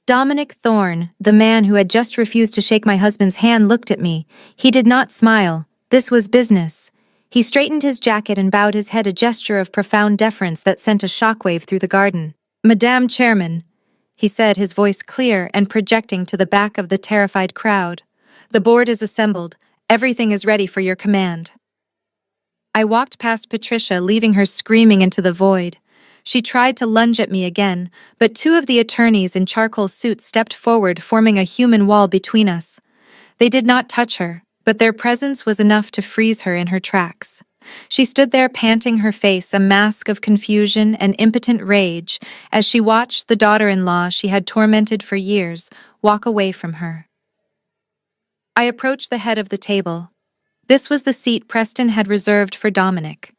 Dominic Thorne, the man who had just refused to shake my husband's hand, looked at me. He did not smile. This was business. He straightened his jacket and bowed his head, a gesture of profound deference that sent a shockwave through the garden. "Madame Chairman," he said, his voice clear and projecting to the back of the terrified crowd. "The board is assembled. Everything is ready for your command." I walked past Patricia, leaving her screaming into the void. She tried to lunge at me again, but 2 of the attorneys in charcoal suits stepped forward, forming a human wall between us. They did not touch her, but their presence was enough to freeze her in her tracks. She stood there, panting, her face a mask of confusion and impotent rage, as she watched the daughter-in-law she had tormented for years walk away from her. I approached the head of the table. This was the seat Preston had reserved for Dominic.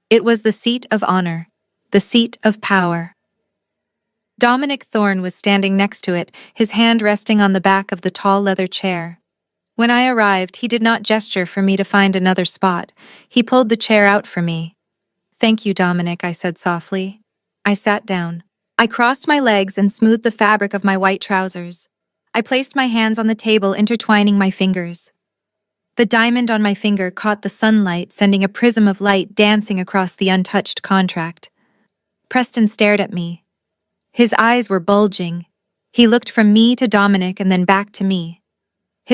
It was the seat of honor, the seat of power. Dominic Thorne was standing next to it, his hand resting on the back of the tall leather chair. When I arrived, he did not gesture for me to find another spot. He pulled the chair out for me. "Thank you, Dominic," I said softly. I sat down. I crossed my legs and smoothed the fabric of my white trousers. I placed my hands on the table, intertwining my fingers. The diamond on my finger caught the sunlight, sending a prism of light dancing across the untouched contract. Preston stared at me. His eyes were bulging. He looked from me to Dominic and then back to me.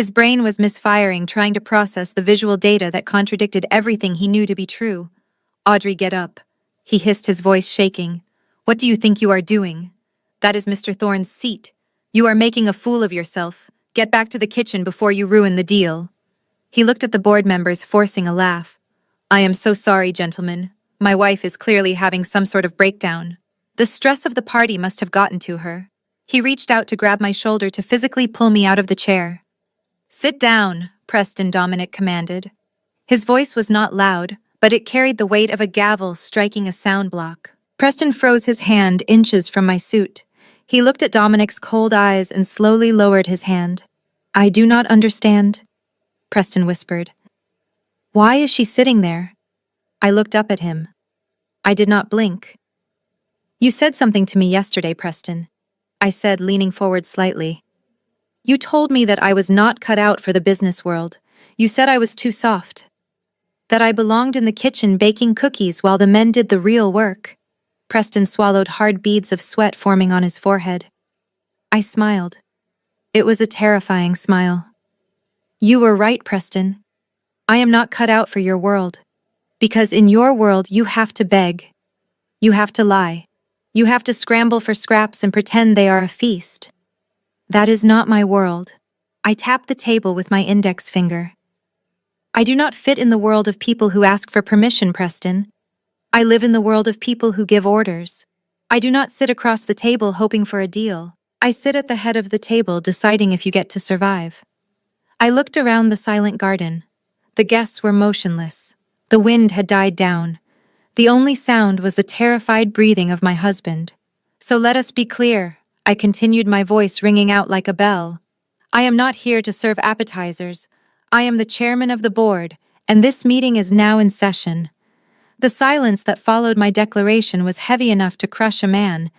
His brain was misfiring, trying to process the visual data that contradicted everything he knew to be true. "Audrey, get up," he hissed, his voice shaking. "What do you think you are doing? That is Mr. Thorne's seat. You are making a fool of yourself. Get back to the kitchen before you ruin the deal." He looked at the board members, forcing a laugh. "I am so sorry, gentlemen. My wife is clearly having some sort of breakdown. The stress of the party must have gotten to her." He reached out to grab my shoulder to physically pull me out of the chair. "Sit down," Preston Dominic commanded. His voice was not loud, but it carried the weight of a gavel striking a sound block. Preston froze his hand inches from my suit. He looked at Dominic's cold eyes and slowly lowered his hand. "I do not understand," Preston whispered. "Why is she sitting there?" I looked up at him. I did not blink. "You said something to me yesterday, Preston," I said, leaning forward slightly. "You told me that I was not cut out for the business world. You said I was too soft. That I belonged in the kitchen baking cookies while the men did the real work." Preston swallowed, hard beads of sweat forming on his forehead. I smiled. It was a terrifying smile. "You were right, Preston. I am not cut out for your world. Because in your world you have to beg. You have to lie. You have to scramble for scraps and pretend they are a feast. That is not my world." I tapped the table with my index finger. "I do not fit in the world of people who ask for permission, Preston. I live in the world of people who give orders. I do not sit across the table hoping for a deal. I sit at the head of the table deciding if you get to survive." I looked around the silent garden. The guests were motionless. The wind had died down. The only sound was the terrified breathing of my husband. "So let us be clear," I continued, my voice ringing out like a bell. "I am not here to serve appetizers. I am the chairman of the board, and this meeting is now in session." The silence that followed my declaration was heavy enough to crush a man,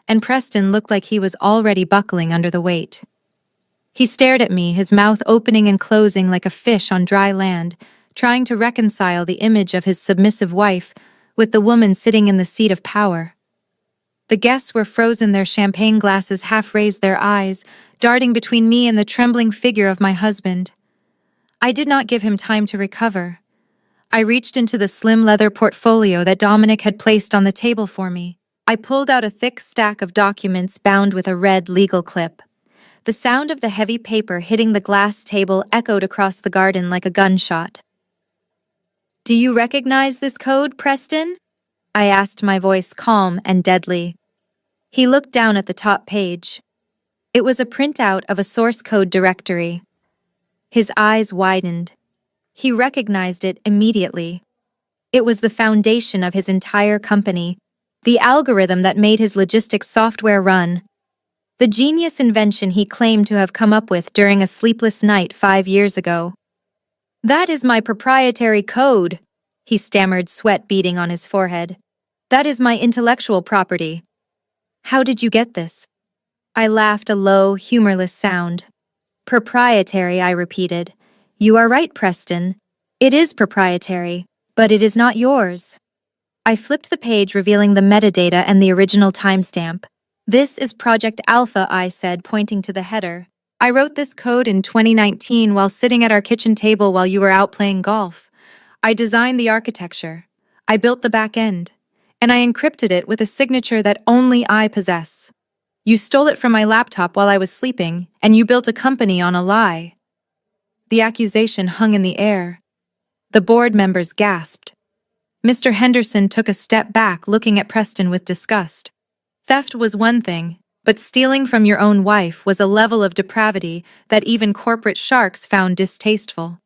and Preston looked like he was already buckling under the weight. He stared at me, his mouth opening and closing like a fish on dry land, trying to reconcile the image of his submissive wife with the woman sitting in the seat of power. The guests were frozen, their champagne glasses half raised, their eyes darting between me and the trembling figure of my husband. I did not give him time to recover. I reached into the slim leather portfolio that Dominic had placed on the table for me. I pulled out a thick stack of documents bound with a red legal clip. The sound of the heavy paper hitting the glass table echoed across the garden like a gunshot. "Do you recognize this code, Preston?" I asked, my voice calm and deadly. He looked down at the top page. It was a printout of a source code directory. His eyes widened. He recognized it immediately. It was the foundation of his entire company, the algorithm that made his logistics software run. The genius invention he claimed to have come up with during a sleepless night 5 years ago. "That is my proprietary code," he stammered, sweat beading on his forehead. "That is my intellectual property." "How did you get this?" I laughed, a low, humorless sound. "Proprietary," I repeated. "You are right, Preston. It is proprietary, but it is not yours." I flipped the page, revealing the metadata and the original timestamp. "This is Project Alpha," I said, pointing to the header. "I wrote this code in 2019 while sitting at our kitchen table while you were out playing golf. I designed the architecture. I built the back end. And I encrypted it with a signature that only I possess. You stole it from my laptop while I was sleeping, and you built a company on a lie." The accusation hung in the air. The board members gasped. Mr. Henderson took a step back, looking at Preston with disgust. Theft was one thing, but stealing from your own wife was a level of depravity that even corporate sharks found distasteful.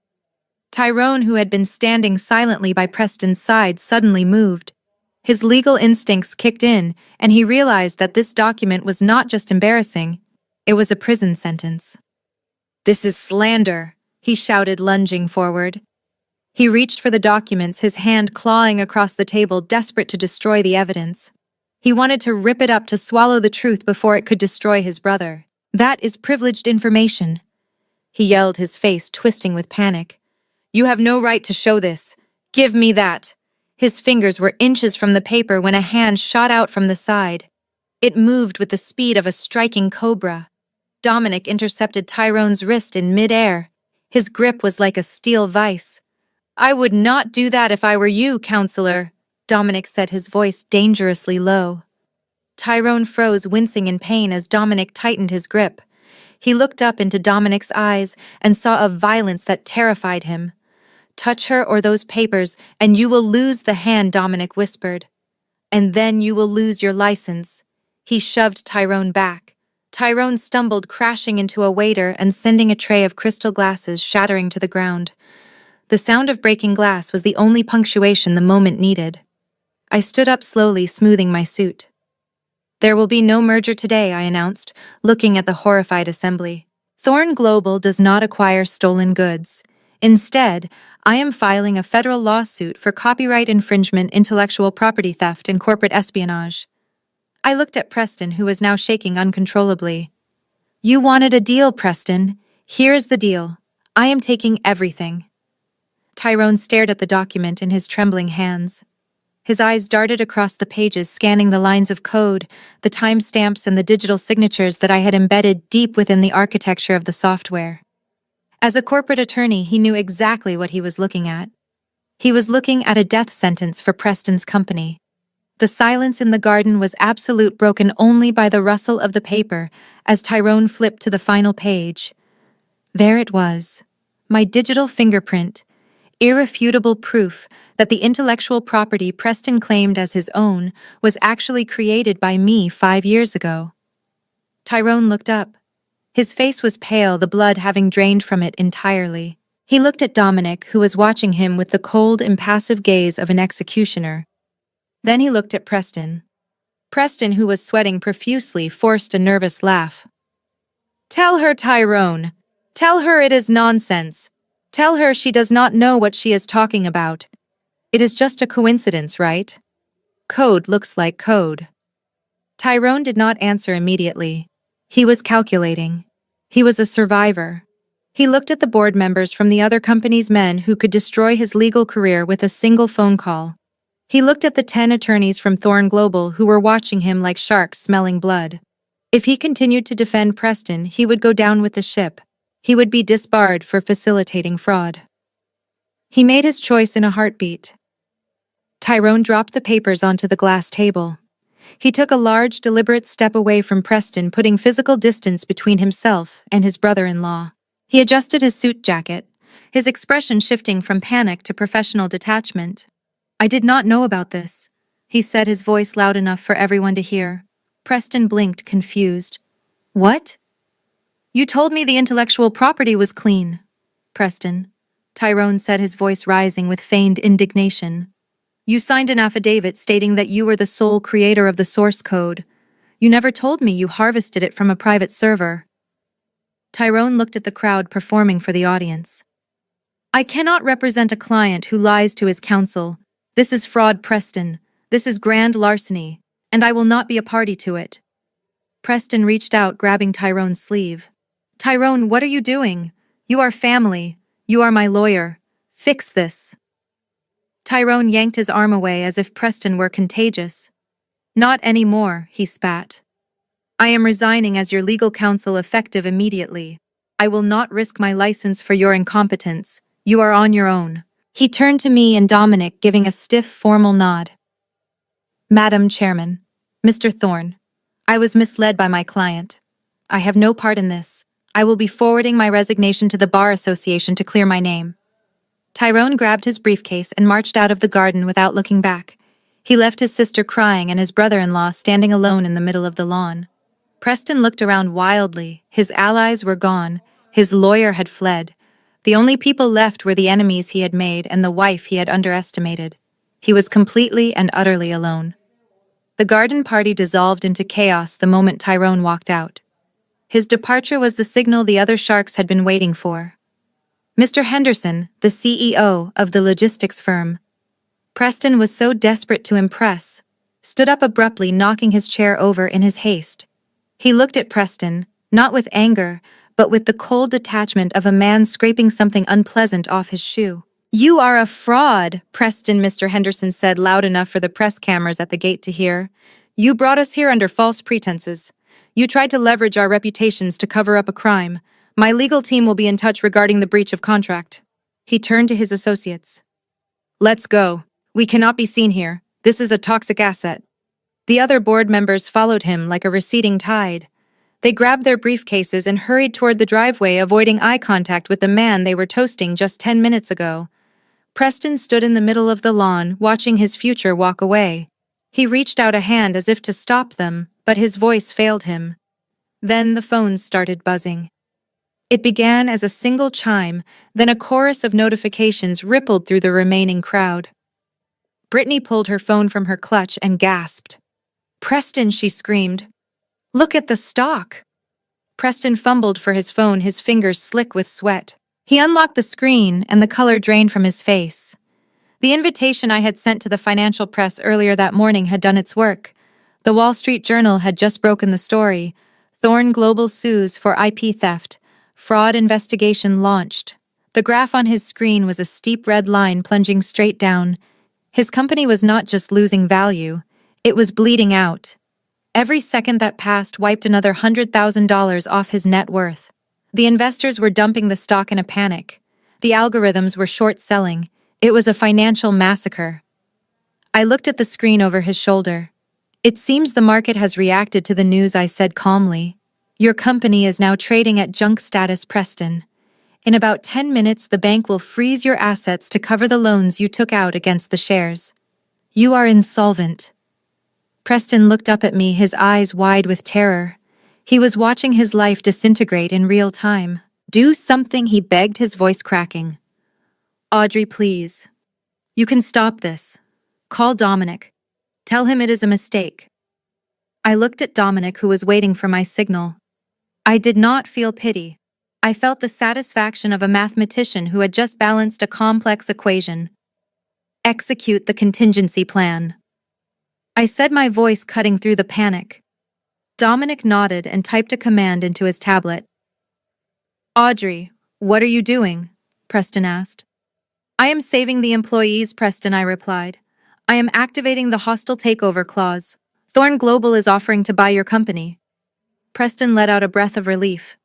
Tyrone, who had been standing silently by Preston's side, suddenly moved. His legal instincts kicked in, and he realized that this document was not just embarrassing, it was a prison sentence. "This is slander," he shouted, lunging forward. He reached for the documents, his hand clawing across the table, desperate to destroy the evidence. He wanted to rip it up, to swallow the truth before it could destroy his brother. "That is privileged information," he yelled, his face twisting with panic. "You have no right to show this. Give me that." His fingers were inches from the paper when a hand shot out from the side. It moved with the speed of a striking cobra. Dominic intercepted Tyrone's wrist in mid-air. His grip was like a steel vice. "I would not do that if I were you, counselor," Dominic said, his voice dangerously low. Tyrone froze, wincing in pain as Dominic tightened his grip. He looked up into Dominic's eyes and saw a violence that terrified him. "Touch her or those papers, and you will lose the hand," Dominic whispered. "And then you will lose your license." He shoved Tyrone back. Tyrone stumbled, crashing into a waiter and sending a tray of crystal glasses shattering to the ground. The sound of breaking glass was the only punctuation the moment needed. I stood up slowly, smoothing my suit. "There will be no merger today," I announced, looking at the horrified assembly. "Thorn Global does not acquire stolen goods. Instead, I am filing a federal lawsuit for copyright infringement, intellectual property theft, and corporate espionage." I looked at Preston, who was now shaking uncontrollably. "You wanted a deal, Preston. Here is the deal. I am taking everything." Tyrone stared at the document in his trembling hands. His eyes darted across the pages, scanning the lines of code, the timestamps, and the digital signatures that I had embedded deep within the architecture of the software. As a corporate attorney, he knew exactly what he was looking at. He was looking at a death sentence for Preston's company. The silence in the garden was absolute, broken only by the rustle of the paper as Tyrone flipped to the final page. There it was, my digital fingerprint, irrefutable proof that the intellectual property Preston claimed as his own was actually created by me 5 years ago. Tyrone looked up. His face was pale, the blood having drained from it entirely. He looked at Dominic, who was watching him with the cold, impassive gaze of an executioner. Then he looked at Preston. Preston, who was sweating profusely, forced a nervous laugh. "Tell her, Tyrone. Tell her it is nonsense. Tell her she does not know what she is talking about. It is just a coincidence, right? Code looks like code." Tyrone did not answer immediately. He was calculating. He was a survivor. He looked at the board members from the other company's men who could destroy his legal career with a single phone call. He looked at the 10 attorneys from Thorn Global who were watching him like sharks smelling blood. If he continued to defend Preston, he would go down with the ship. He would be disbarred for facilitating fraud. He made his choice in a heartbeat. Tyrone dropped the papers onto the glass table. He took a large, deliberate step away from Preston, putting physical distance between himself and his brother-in-law. He adjusted his suit jacket, his expression shifting from panic to professional detachment. "I did not know about this," he said, his voice loud enough for everyone to hear. Preston blinked, confused. "What? You told me the intellectual property was clean." "Preston," Tyrone said, his voice rising with feigned indignation. "You signed an affidavit stating that you were the sole creator of the source code. You never told me you harvested it from a private server." Tyrone looked at the crowd performing for the audience. "I cannot represent a client who lies to his counsel. This is fraud, Preston. This is grand larceny, and I will not be a party to it." Preston reached out, grabbing Tyrone's sleeve. "Tyrone, what are you doing? You are family. You are my lawyer. Fix this." Tyrone yanked his arm away as if Preston were contagious. "Not anymore," he spat. "I am resigning as your legal counsel effective immediately. I will not risk my license for your incompetence. You are on your own." He turned to me and Dominic, giving a stiff, formal nod. "Madam Chairman, Mr. Thorn, I was misled by my client. I have no part in this. I will be forwarding my resignation to the Bar Association to clear my name." Tyrone grabbed his briefcase and marched out of the garden without looking back. He left his sister crying and his brother-in-law standing alone in the middle of the lawn. Preston looked around wildly. His allies were gone. His lawyer had fled. The only people left were the enemies he had made and the wife he had underestimated. He was completely and utterly alone. The garden party dissolved into chaos the moment Tyrone walked out. His departure was the signal the other sharks had been waiting for. Mr. Henderson, the CEO of the logistics firm. Preston was so desperate to impress, stood up abruptly, knocking his chair over in his haste. He looked at Preston, not with anger, but with the cold detachment of a man scraping something unpleasant off his shoe. "You are a fraud," Preston, Mr. Henderson said loud enough for the press cameras at the gate to hear. "You brought us here under false pretenses. You tried to leverage our reputations to cover up a crime. My legal team will be in touch regarding the breach of contract." He turned to his associates. "Let's go. We cannot be seen here. This is a toxic asset." The other board members followed him like a receding tide. They grabbed their briefcases and hurried toward the driveway, avoiding eye contact with the man they were toasting just 10 minutes ago. Preston stood in the middle of the lawn, watching his future walk away. He reached out a hand as if to stop them, but his voice failed him. Then the phones started buzzing. It began as a single chime, then a chorus of notifications rippled through the remaining crowd. Brittany pulled her phone from her clutch and gasped. "Preston," she screamed. "Look at the stock." Preston fumbled for his phone, his fingers slick with sweat. He unlocked the screen and the color drained from his face. The invitation I had sent to the financial press earlier that morning had done its work. The Wall Street Journal had just broken the story. Thorn Global sues for IP theft. Fraud investigation launched. The graph on his screen was a steep red line plunging straight down. His company was not just losing value, it was bleeding out. Every second that passed wiped another $100,000 off his net worth. The investors were dumping the stock in a panic. The algorithms were short-selling. It was a financial massacre. I looked at the screen over his shoulder. "It seems the market has reacted to the news," I said calmly. "Your company is now trading at junk status, Preston. In about 10 minutes, the bank will freeze your assets to cover the loans you took out against the shares. You are insolvent." Preston looked up at me, his eyes wide with terror. He was watching his life disintegrate in real time. "Do something," he begged, his voice cracking. "Audrey, please. You can stop this. Call Dominic. Tell him it is a mistake." I looked at Dominic, who was waiting for my signal. I did not feel pity. I felt the satisfaction of a mathematician who had just balanced a complex equation. "Execute the contingency plan." I said, my voice cutting through the panic. Dominic nodded and typed a command into his tablet. Audrey, what are you doing? Preston asked. I am saving the employees, Preston, I replied. I am activating the hostile takeover clause. Thorn Global is offering to buy your company. Preston let out a breath of relief.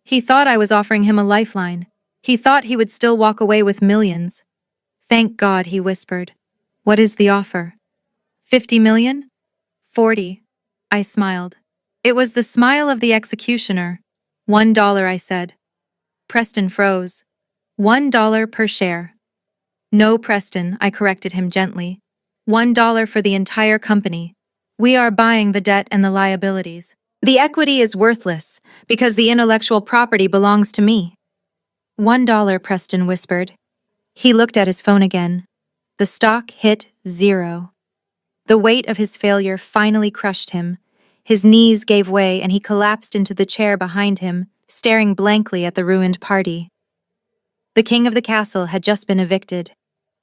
He thought I was offering him a lifeline. He thought he would still walk away with millions. Thank God, he whispered. What is the offer? 50 million? 40. I smiled. It was the smile of the executioner. $1, I said. Preston froze. $1 per share. No, Preston, I corrected him gently. $1 for the entire company. We are buying the debt and the liabilities. The equity is worthless because the intellectual property belongs to me. $1, Preston whispered. He looked at his phone again. The stock hit 0. The weight of his failure finally crushed him. His knees gave way and he collapsed into the chair behind him, staring blankly at the ruined party. The king of the castle had just been evicted.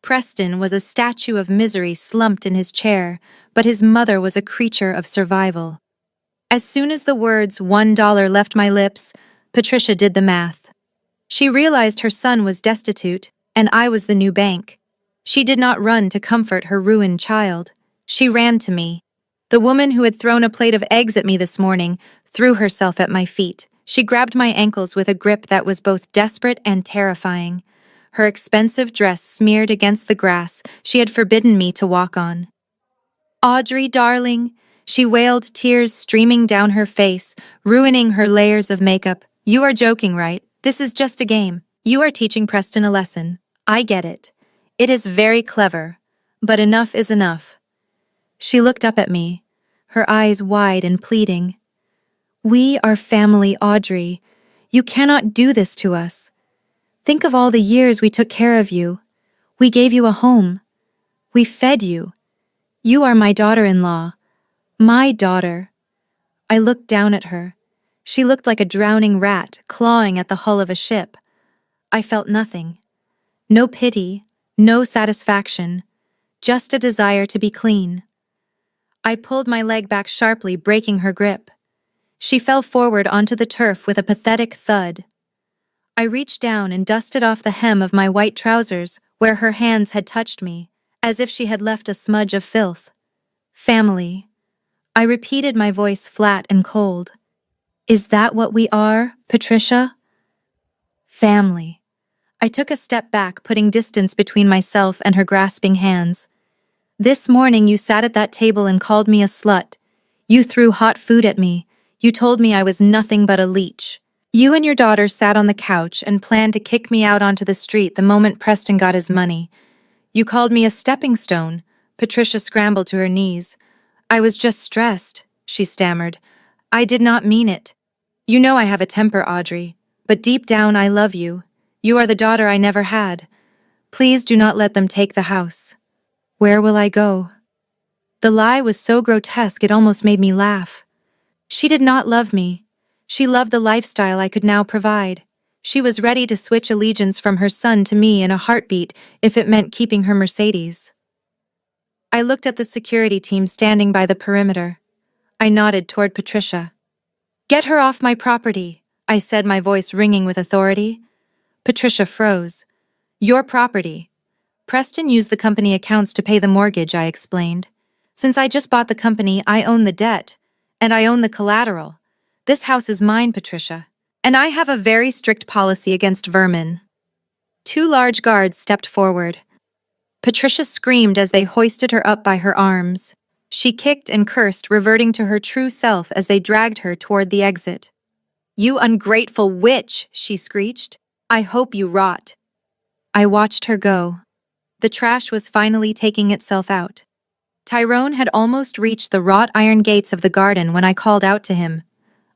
Preston was a statue of misery slumped in his chair, but his mother was a creature of survival. As soon as the words $1 left my lips, Patricia did the math. She realized her son was destitute, and I was the new bank. She did not run to comfort her ruined child. She ran to me. The woman who had thrown a plate of eggs at me this morning threw herself at my feet. She grabbed my ankles with a grip that was both desperate and terrifying. Her expensive dress smeared against the grass she had forbidden me to walk on. Audrey, darling, she wailed, tears streaming down her face, ruining her layers of makeup. You are joking, right? This is just a game. You are teaching Preston a lesson. I get it. It is very clever, but enough is enough. She looked up at me, her eyes wide and pleading. We are family, Audrey. You cannot do this to us. Think of all the years we took care of you. We gave you a home. We fed you. You are my daughter-in-law. My daughter. I looked down at her. She looked like a drowning rat clawing at the hull of a ship. I felt nothing. No pity, no satisfaction, just a desire to be clean. I pulled my leg back sharply, breaking her grip. She fell forward onto the turf with a pathetic thud. I reached down and dusted off the hem of my white trousers where her hands had touched me, as if she had left a smudge of filth. Family. I repeated, my voice flat and cold. Is that what we are, Patricia? Family. I took a step back, putting distance between myself and her grasping hands. This morning you sat at that table and called me a slut. You threw hot food at me. You told me I was nothing but a leech. You and your daughter sat on the couch and planned to kick me out onto the street the moment Preston got his money. You called me a stepping stone. Patricia scrambled to her knees. I was just stressed, she stammered. I did not mean it. You know I have a temper, Audrey, but deep down I love you. You are the daughter I never had. Please do not let them take the house. Where will I go? The lie was so grotesque it almost made me laugh. She did not love me. She loved the lifestyle I could now provide. She was ready to switch allegiance from her son to me in a heartbeat if it meant keeping her Mercedes. I looked at the security team standing by the perimeter. I nodded toward Patricia. Get her off my property, I said, my voice ringing with authority. Patricia froze. Your property. Preston used the company accounts to pay the mortgage, I explained. Since I just bought the company, I own the debt, and I own the collateral. This house is mine, Patricia, and I have a very strict policy against vermin. 2 large guards stepped forward. Patricia screamed as they hoisted her up by her arms. She kicked and cursed, reverting to her true self as they dragged her toward the exit. You ungrateful witch, she screeched. I hope you rot. I watched her go. The trash was finally taking itself out. Tyrone had almost reached the wrought iron gates of the garden when I called out to him.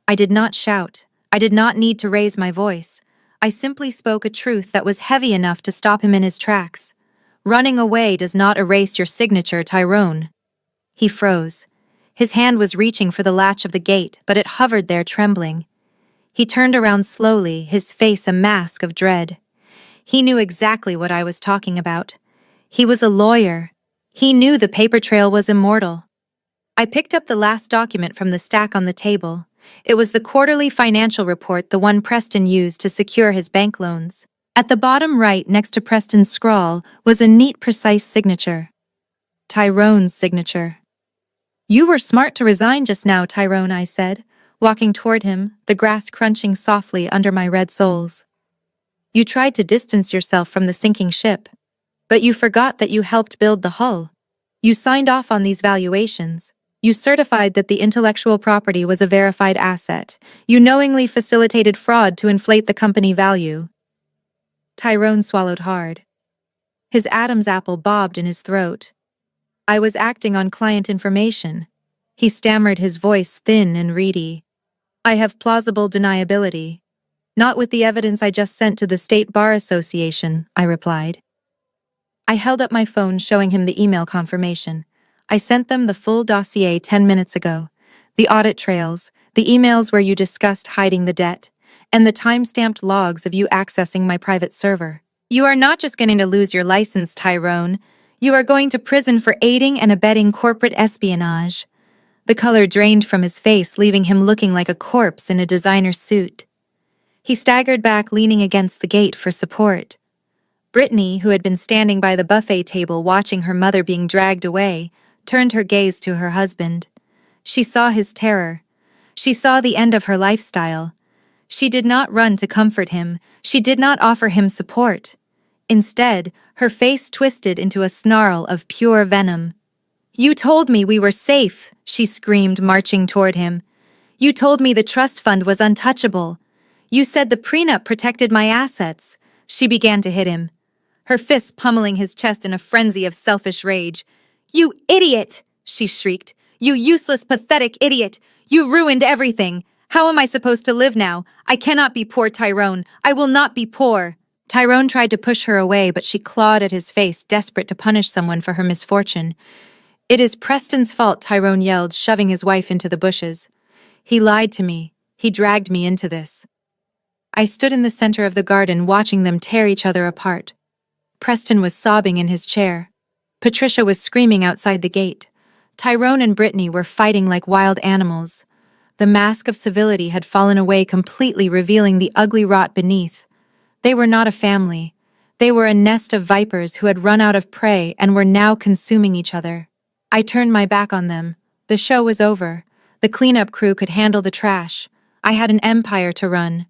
I did not shout. I did not need to raise my voice. I simply spoke a truth that was heavy enough to stop him in his tracks. Running away does not erase your signature, Tyrone. He froze. His hand was reaching for the latch of the gate, but it hovered there trembling. He turned around slowly, his face a mask of dread. He knew exactly what I was talking about. He was a lawyer. He knew the paper trail was immortal. I picked up the last document from the stack on the table. It was the quarterly financial report, the one Preston used to secure his bank loans. At the bottom right, next to Preston's scrawl, was a neat, precise signature. Tyrone's signature. "You were smart to resign just now, Tyrone," I said, walking toward him, the grass crunching softly under my red soles. "You tried to distance yourself from the sinking ship. But you forgot that you helped build the hull. You signed off on these valuations. You certified that the intellectual property was a verified asset. You knowingly facilitated fraud to inflate the company value." Tyrone swallowed hard. His Adam's apple bobbed in his throat. "I was acting on client information." He stammered, his voice thin and reedy. "I have plausible deniability." "Not with the evidence I just sent to the State Bar Association," I replied. I held up my phone, showing him the email confirmation. "I sent them the full dossier 10 minutes ago. The audit trails, the emails where you discussed hiding the debt, and the time-stamped logs of you accessing my private server. You are not just going to lose your license, Tyrone. You are going to prison for aiding and abetting corporate espionage." The color drained from his face, leaving him looking like a corpse in a designer suit. He staggered back, leaning against the gate for support. Brittany, who had been standing by the buffet table watching her mother being dragged away, turned her gaze to her husband. She saw his terror. She saw the end of her lifestyle. She did not run to comfort him. She did not offer him support. Instead, her face twisted into a snarl of pure venom. "You told me we were safe," she screamed, marching toward him. "You told me the trust fund was untouchable. You said the prenup protected my assets." She began to hit him, her fists pummeling his chest in a frenzy of selfish rage. "You idiot!" she shrieked. "You useless, pathetic idiot! You ruined everything! How am I supposed to live now? I cannot be poor, Tyrone. I will not be poor." Tyrone tried to push her away, but she clawed at his face, desperate to punish someone for her misfortune. "It is Preston's fault," Tyrone yelled, shoving his wife into the bushes. "He lied to me. He dragged me into this." I stood in the center of the garden, watching them tear each other apart. Preston was sobbing in his chair. Patricia was screaming outside the gate. Tyrone and Brittany were fighting like wild animals. The mask of civility had fallen away completely, revealing the ugly rot beneath. They were not a family. They were a nest of vipers who had run out of prey and were now consuming each other. I turned my back on them. The show was over. The cleanup crew could handle the trash. I had an empire to run.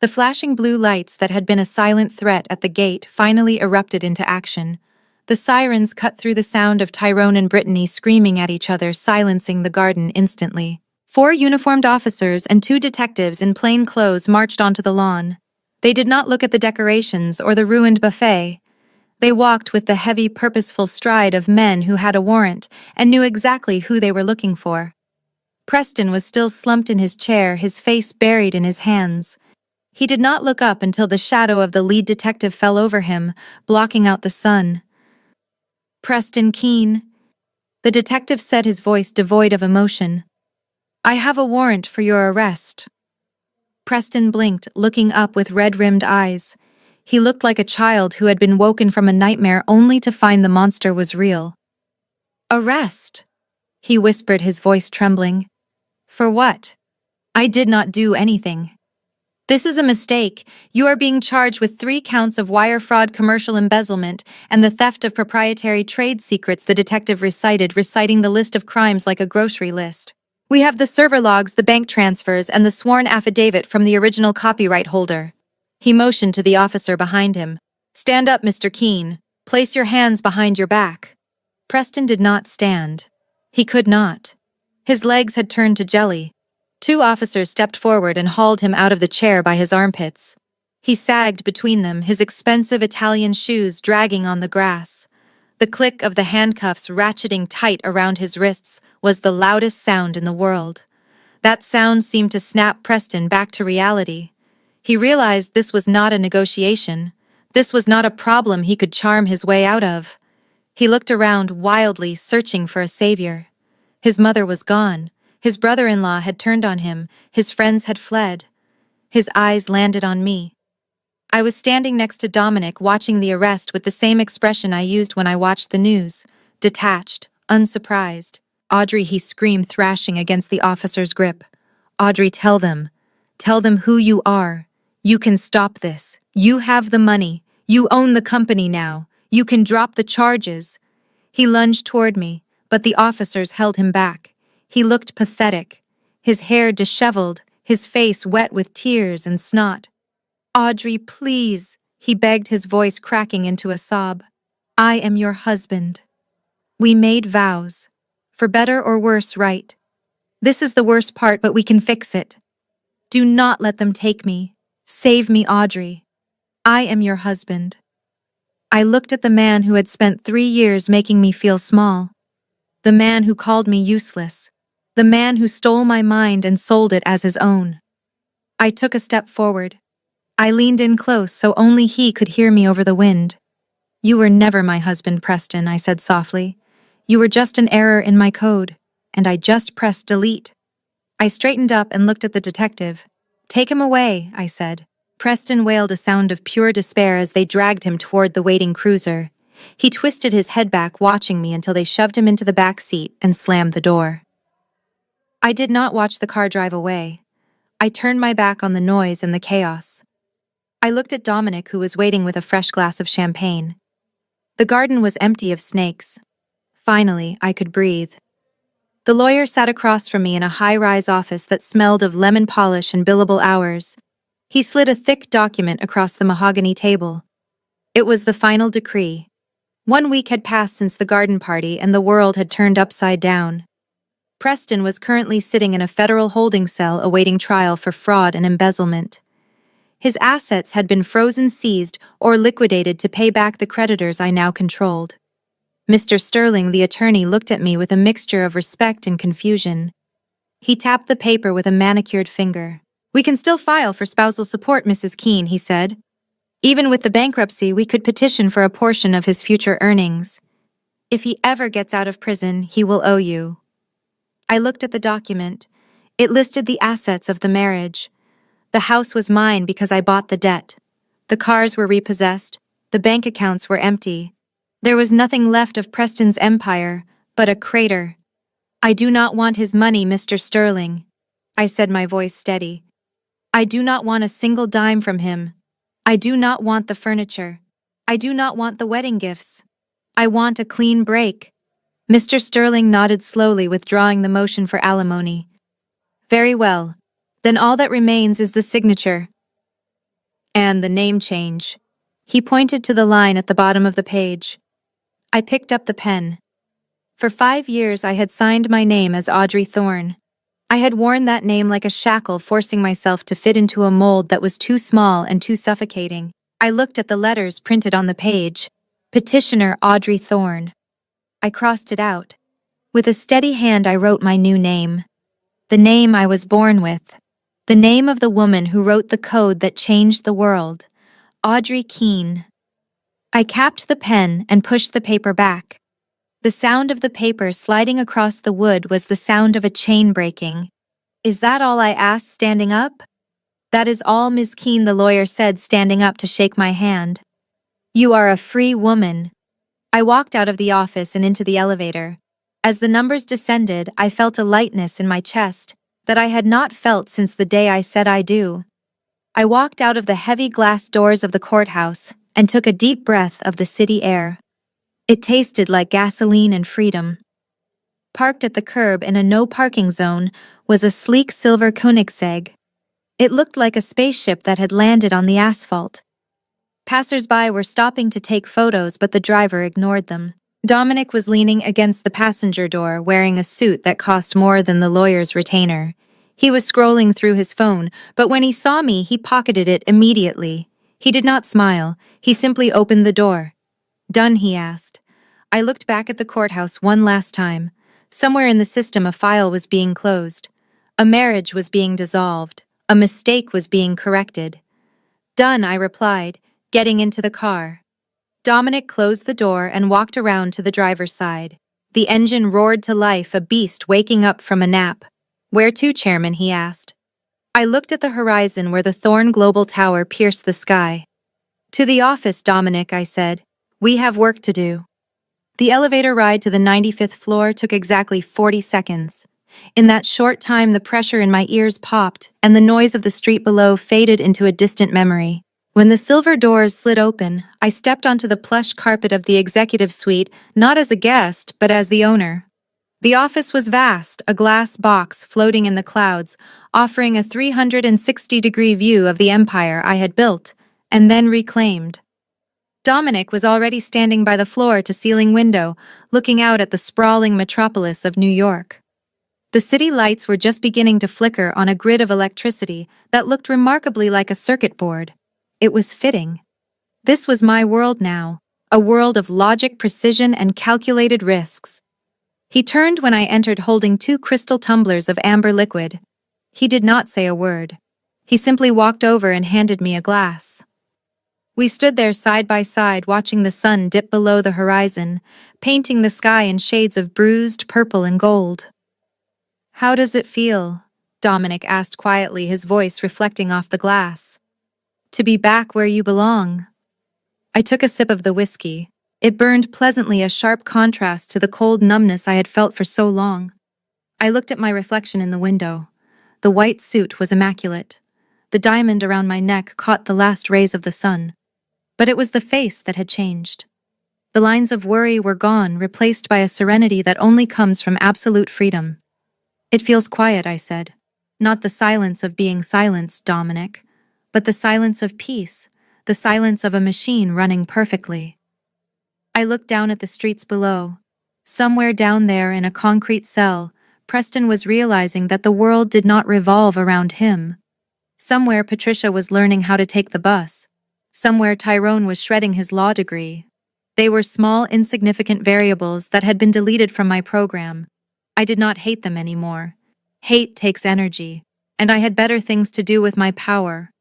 The flashing blue lights that had been a silent threat at the gate finally erupted into action. The sirens cut through the sound of Tyrone and Brittany screaming at each other, silencing the garden instantly. 4 uniformed officers and 2 detectives in plain clothes marched onto the lawn. They did not look at the decorations or the ruined buffet. They walked with the heavy, purposeful stride of men who had a warrant and knew exactly who they were looking for. Preston was still slumped in his chair, his face buried in his hands. He did not look up until the shadow of the lead detective fell over him, blocking out the sun. "Preston Keene," the detective said, his voice devoid of emotion. "I have a warrant for your arrest." Preston blinked, looking up with red-rimmed eyes. He looked like a child who had been woken from a nightmare only to find the monster was real. "Arrest?" he whispered, his voice trembling. "For what? I did not do anything." "This is a mistake. You are being charged with 3 counts of wire fraud, commercial embezzlement, and the theft of proprietary trade secrets," the detective reciting the list of crimes like a grocery list. "We have the server logs, the bank transfers, and the sworn affidavit from the original copyright holder." He motioned to the officer behind him. "Stand up, Mr. Keene. Place your hands behind your back." Preston did not stand. He could not. His legs had turned to jelly. 2 officers stepped forward and hauled him out of the chair by his armpits. He sagged between them, his expensive Italian shoes dragging on the grass. The click of the handcuffs ratcheting tight around his wrists was the loudest sound in the world. That sound seemed to snap Preston back to reality. He realized this was not a negotiation. This was not a problem he could charm his way out of. He looked around wildly, searching for a savior. His mother was gone. His brother-in-law had turned on him. His friends had fled. His eyes landed on me. I was standing next to Dominic, watching the arrest with the same expression I used when I watched the news. Detached, unsurprised. Audrey, he screamed, thrashing against the officer's grip. Audrey, tell them. Tell them who you are. You can stop this. You have the money. You own the company now. You can drop the charges. He lunged toward me, but the officers held him back. He looked pathetic, his hair disheveled, his face wet with tears and snot. Audrey, please, he begged, his voice cracking into a sob. I am your husband. We made vows. For better or worse, right? This is the worst part, but we can fix it. Do not let them take me. Save me, Audrey. I am your husband. I looked at the man who had spent 3 years making me feel small. The man who called me useless. The man who stole my mind and sold it as his own. I took a step forward. I leaned in close so only he could hear me over the wind. You were never my husband, Preston, I said softly. You were just an error in my code, and I just pressed delete. I straightened up and looked at the detective. Take him away, I said. Preston wailed a sound of pure despair as they dragged him toward the waiting cruiser. He twisted his head back, watching me until they shoved him into the back seat and slammed the door. I did not watch the car drive away. I turned my back on the noise and the chaos. I looked at Dominic, who was waiting with a fresh glass of champagne. The garden was empty of snakes. Finally, I could breathe. The lawyer sat across from me in a high-rise office that smelled of lemon polish and billable hours. He slid a thick document across the mahogany table. It was the final decree. 1 week had passed since the garden party and the world had turned upside down. Preston was currently sitting in a federal holding cell awaiting trial for fraud and embezzlement. His assets had been frozen, seized, or liquidated to pay back the creditors I now controlled. Mr. Sterling, the attorney, looked at me with a mixture of respect and confusion. He tapped the paper with a manicured finger. We can still file for spousal support, Mrs. Keene, he said. Even with the bankruptcy, we could petition for a portion of his future earnings. If he ever gets out of prison, he will owe you. I looked at the document. It listed the assets of the marriage. The house was mine because I bought the debt. The cars were repossessed. The bank accounts were empty. There was nothing left of Preston's empire, but a crater. I do not want his money, Mr. Sterling. I said, my voice steady. I do not want a single dime from him. I do not want the furniture. I do not want the wedding gifts. I want a clean break. Mr. Sterling nodded slowly, withdrawing the motion for alimony. Very well. Then all that remains is the signature. And the name change. He pointed to the line at the bottom of the page. I picked up the pen. For 5 years I had signed my name as Audrey Thorne. I had worn that name like a shackle, forcing myself to fit into a mold that was too small and too suffocating. I looked at the letters printed on the page. Petitioner Audrey Thorne. I crossed it out. With a steady hand I wrote my new name. The name I was born with. The name of the woman who wrote the code that changed the world. Audrey Keene. I capped the pen and pushed the paper back. The sound of the paper sliding across the wood was the sound of a chain breaking. Is that all? I asked, standing up. That is all, Ms. Keene, the lawyer said, standing up to shake my hand. You are a free woman. I walked out of the office and into the elevator. As the numbers descended, I felt a lightness in my chest that I had not felt since the day I said I do. I walked out of the heavy glass doors of the courthouse and took a deep breath of the city air. It tasted like gasoline and freedom. Parked at the curb in a no-parking zone was a sleek silver Koenigsegg. It looked like a spaceship that had landed on the asphalt. Passers-by were stopping to take photos, but the driver ignored them. Dominic was leaning against the passenger door, wearing a suit that cost more than the lawyer's retainer. He was scrolling through his phone, but when he saw me, he pocketed it immediately. He did not smile. He simply opened the door. Done, he asked. I looked back at the courthouse one last time. Somewhere in the system, a file was being closed. A marriage was being dissolved. A mistake was being corrected. Done, I replied, getting into the car. Dominic closed the door and walked around to the driver's side. The engine roared to life, a beast waking up from a nap. Where to, Chairman? He asked. I looked at the horizon where the Thorne Global Tower pierced the sky. To the office, Dominic, I said. We have work to do. The elevator ride to the 95th floor took exactly 40 seconds. In that short time, the pressure in my ears popped, and the noise of the street below faded into a distant memory. When the silver doors slid open, I stepped onto the plush carpet of the executive suite, not as a guest, but as the owner. The office was vast, a glass box floating in the clouds, offering a 360-degree view of the empire I had built, and then reclaimed. Dominic was already standing by the floor-to-ceiling window, looking out at the sprawling metropolis of New York. The city lights were just beginning to flicker on a grid of electricity that looked remarkably like a circuit board. It was fitting. This was my world now, a world of logic, precision, and calculated risks. He turned when I entered holding 2 crystal tumblers of amber liquid. He did not say a word. He simply walked over and handed me a glass. We stood there side by side, watching the sun dip below the horizon, painting the sky in shades of bruised purple and gold. "How does it feel?" Dominic asked quietly, his voice reflecting off the glass. "To be back where you belong." I took a sip of the whiskey. It burned pleasantly, a sharp contrast to the cold numbness I had felt for so long. I looked at my reflection in the window. The white suit was immaculate. The diamond around my neck caught the last rays of the sun. But it was the face that had changed. The lines of worry were gone, replaced by a serenity that only comes from absolute freedom. "It feels quiet," I said. "Not the silence of being silenced, Dominic, but the silence of peace, the silence of a machine running perfectly." I looked down at the streets below. Somewhere down there in a concrete cell, Preston was realizing that the world did not revolve around him. Somewhere Patricia was learning how to take the bus. Somewhere Tyrone was shredding his law degree. They were small, insignificant variables that had been deleted from my program. I did not hate them anymore. Hate takes energy, and I had better things to do with my power.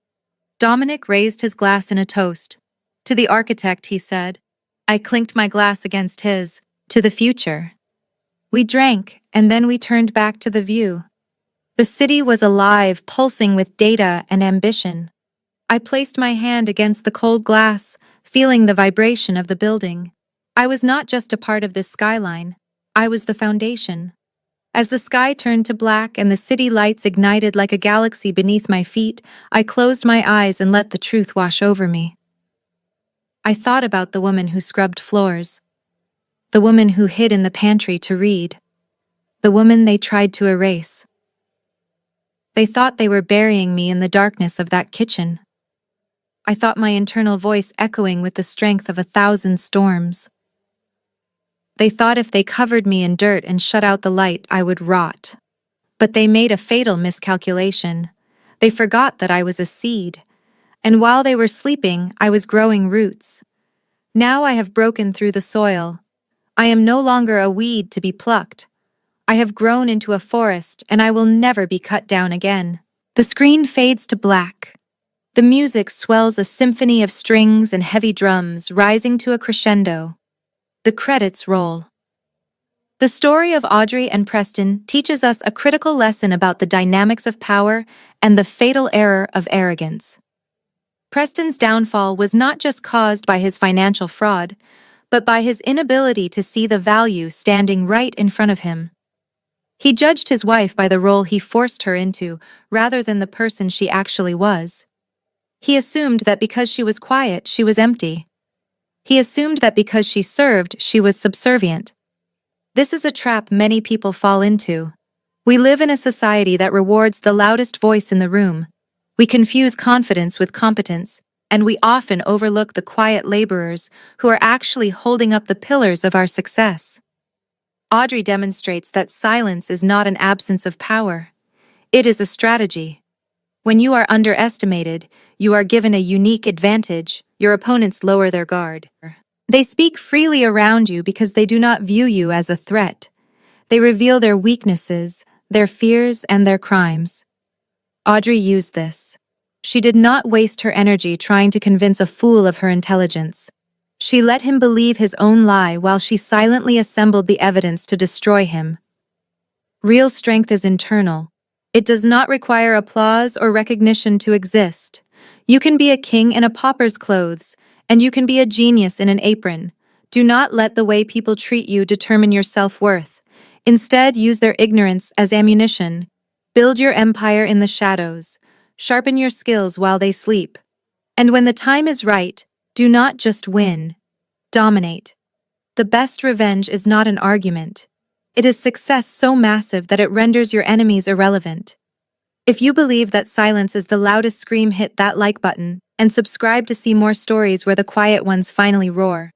Dominic raised his glass in a toast. "To the architect," he said. I clinked my glass against his. "To the future." We drank, and then we turned back to the view. The city was alive, pulsing with data and ambition. I placed my hand against the cold glass, feeling the vibration of the building. I was not just a part of this skyline. I was the foundation. As the sky turned to black and the city lights ignited like a galaxy beneath my feet, I closed my eyes and let the truth wash over me. I thought about the woman who scrubbed floors, the woman who hid in the pantry to read, the woman they tried to erase. They thought they were burying me in the darkness of that kitchen. I thought my internal voice echoing with the strength of 1,000 storms. They thought if they covered me in dirt and shut out the light, I would rot. But they made a fatal miscalculation. They forgot that I was a seed, and while they were sleeping, I was growing roots. Now I have broken through the soil. I am no longer a weed to be plucked. I have grown into a forest, and I will never be cut down again. The screen fades to black. The music swells, a symphony of strings and heavy drums, rising to a crescendo. The credits roll. The story of Audrey and Preston teaches us a critical lesson about the dynamics of power and the fatal error of arrogance. Preston's downfall was not just caused by his financial fraud, but by his inability to see the value standing right in front of him. He judged his wife by the role he forced her into, rather than the person she actually was. He assumed that because she was quiet, she was empty. He assumed that because she served, she was subservient. This is a trap many people fall into. We live in a society that rewards the loudest voice in the room. We confuse confidence with competence, and we often overlook the quiet laborers who are actually holding up the pillars of our success. Audrey demonstrates that silence is not an absence of power. It is a strategy. When you are underestimated, you are given a unique advantage. Your opponents lower their guard. They speak freely around you because they do not view you as a threat. They reveal their weaknesses, their fears, and their crimes. Audrey used this. She did not waste her energy trying to convince a fool of her intelligence. She let him believe his own lie while she silently assembled the evidence to destroy him. Real strength is internal. It does not require applause or recognition to exist. You can be a king in a pauper's clothes, and you can be a genius in an apron. Do not let the way people treat you determine your self-worth. Instead, use their ignorance as ammunition. Build your empire in the shadows. Sharpen your skills while they sleep. And when the time is right, do not just win. Dominate. The best revenge is not an argument. It is success so massive that it renders your enemies irrelevant. If you believe that silence is the loudest scream, hit that like button and subscribe to see more stories where the quiet ones finally roar.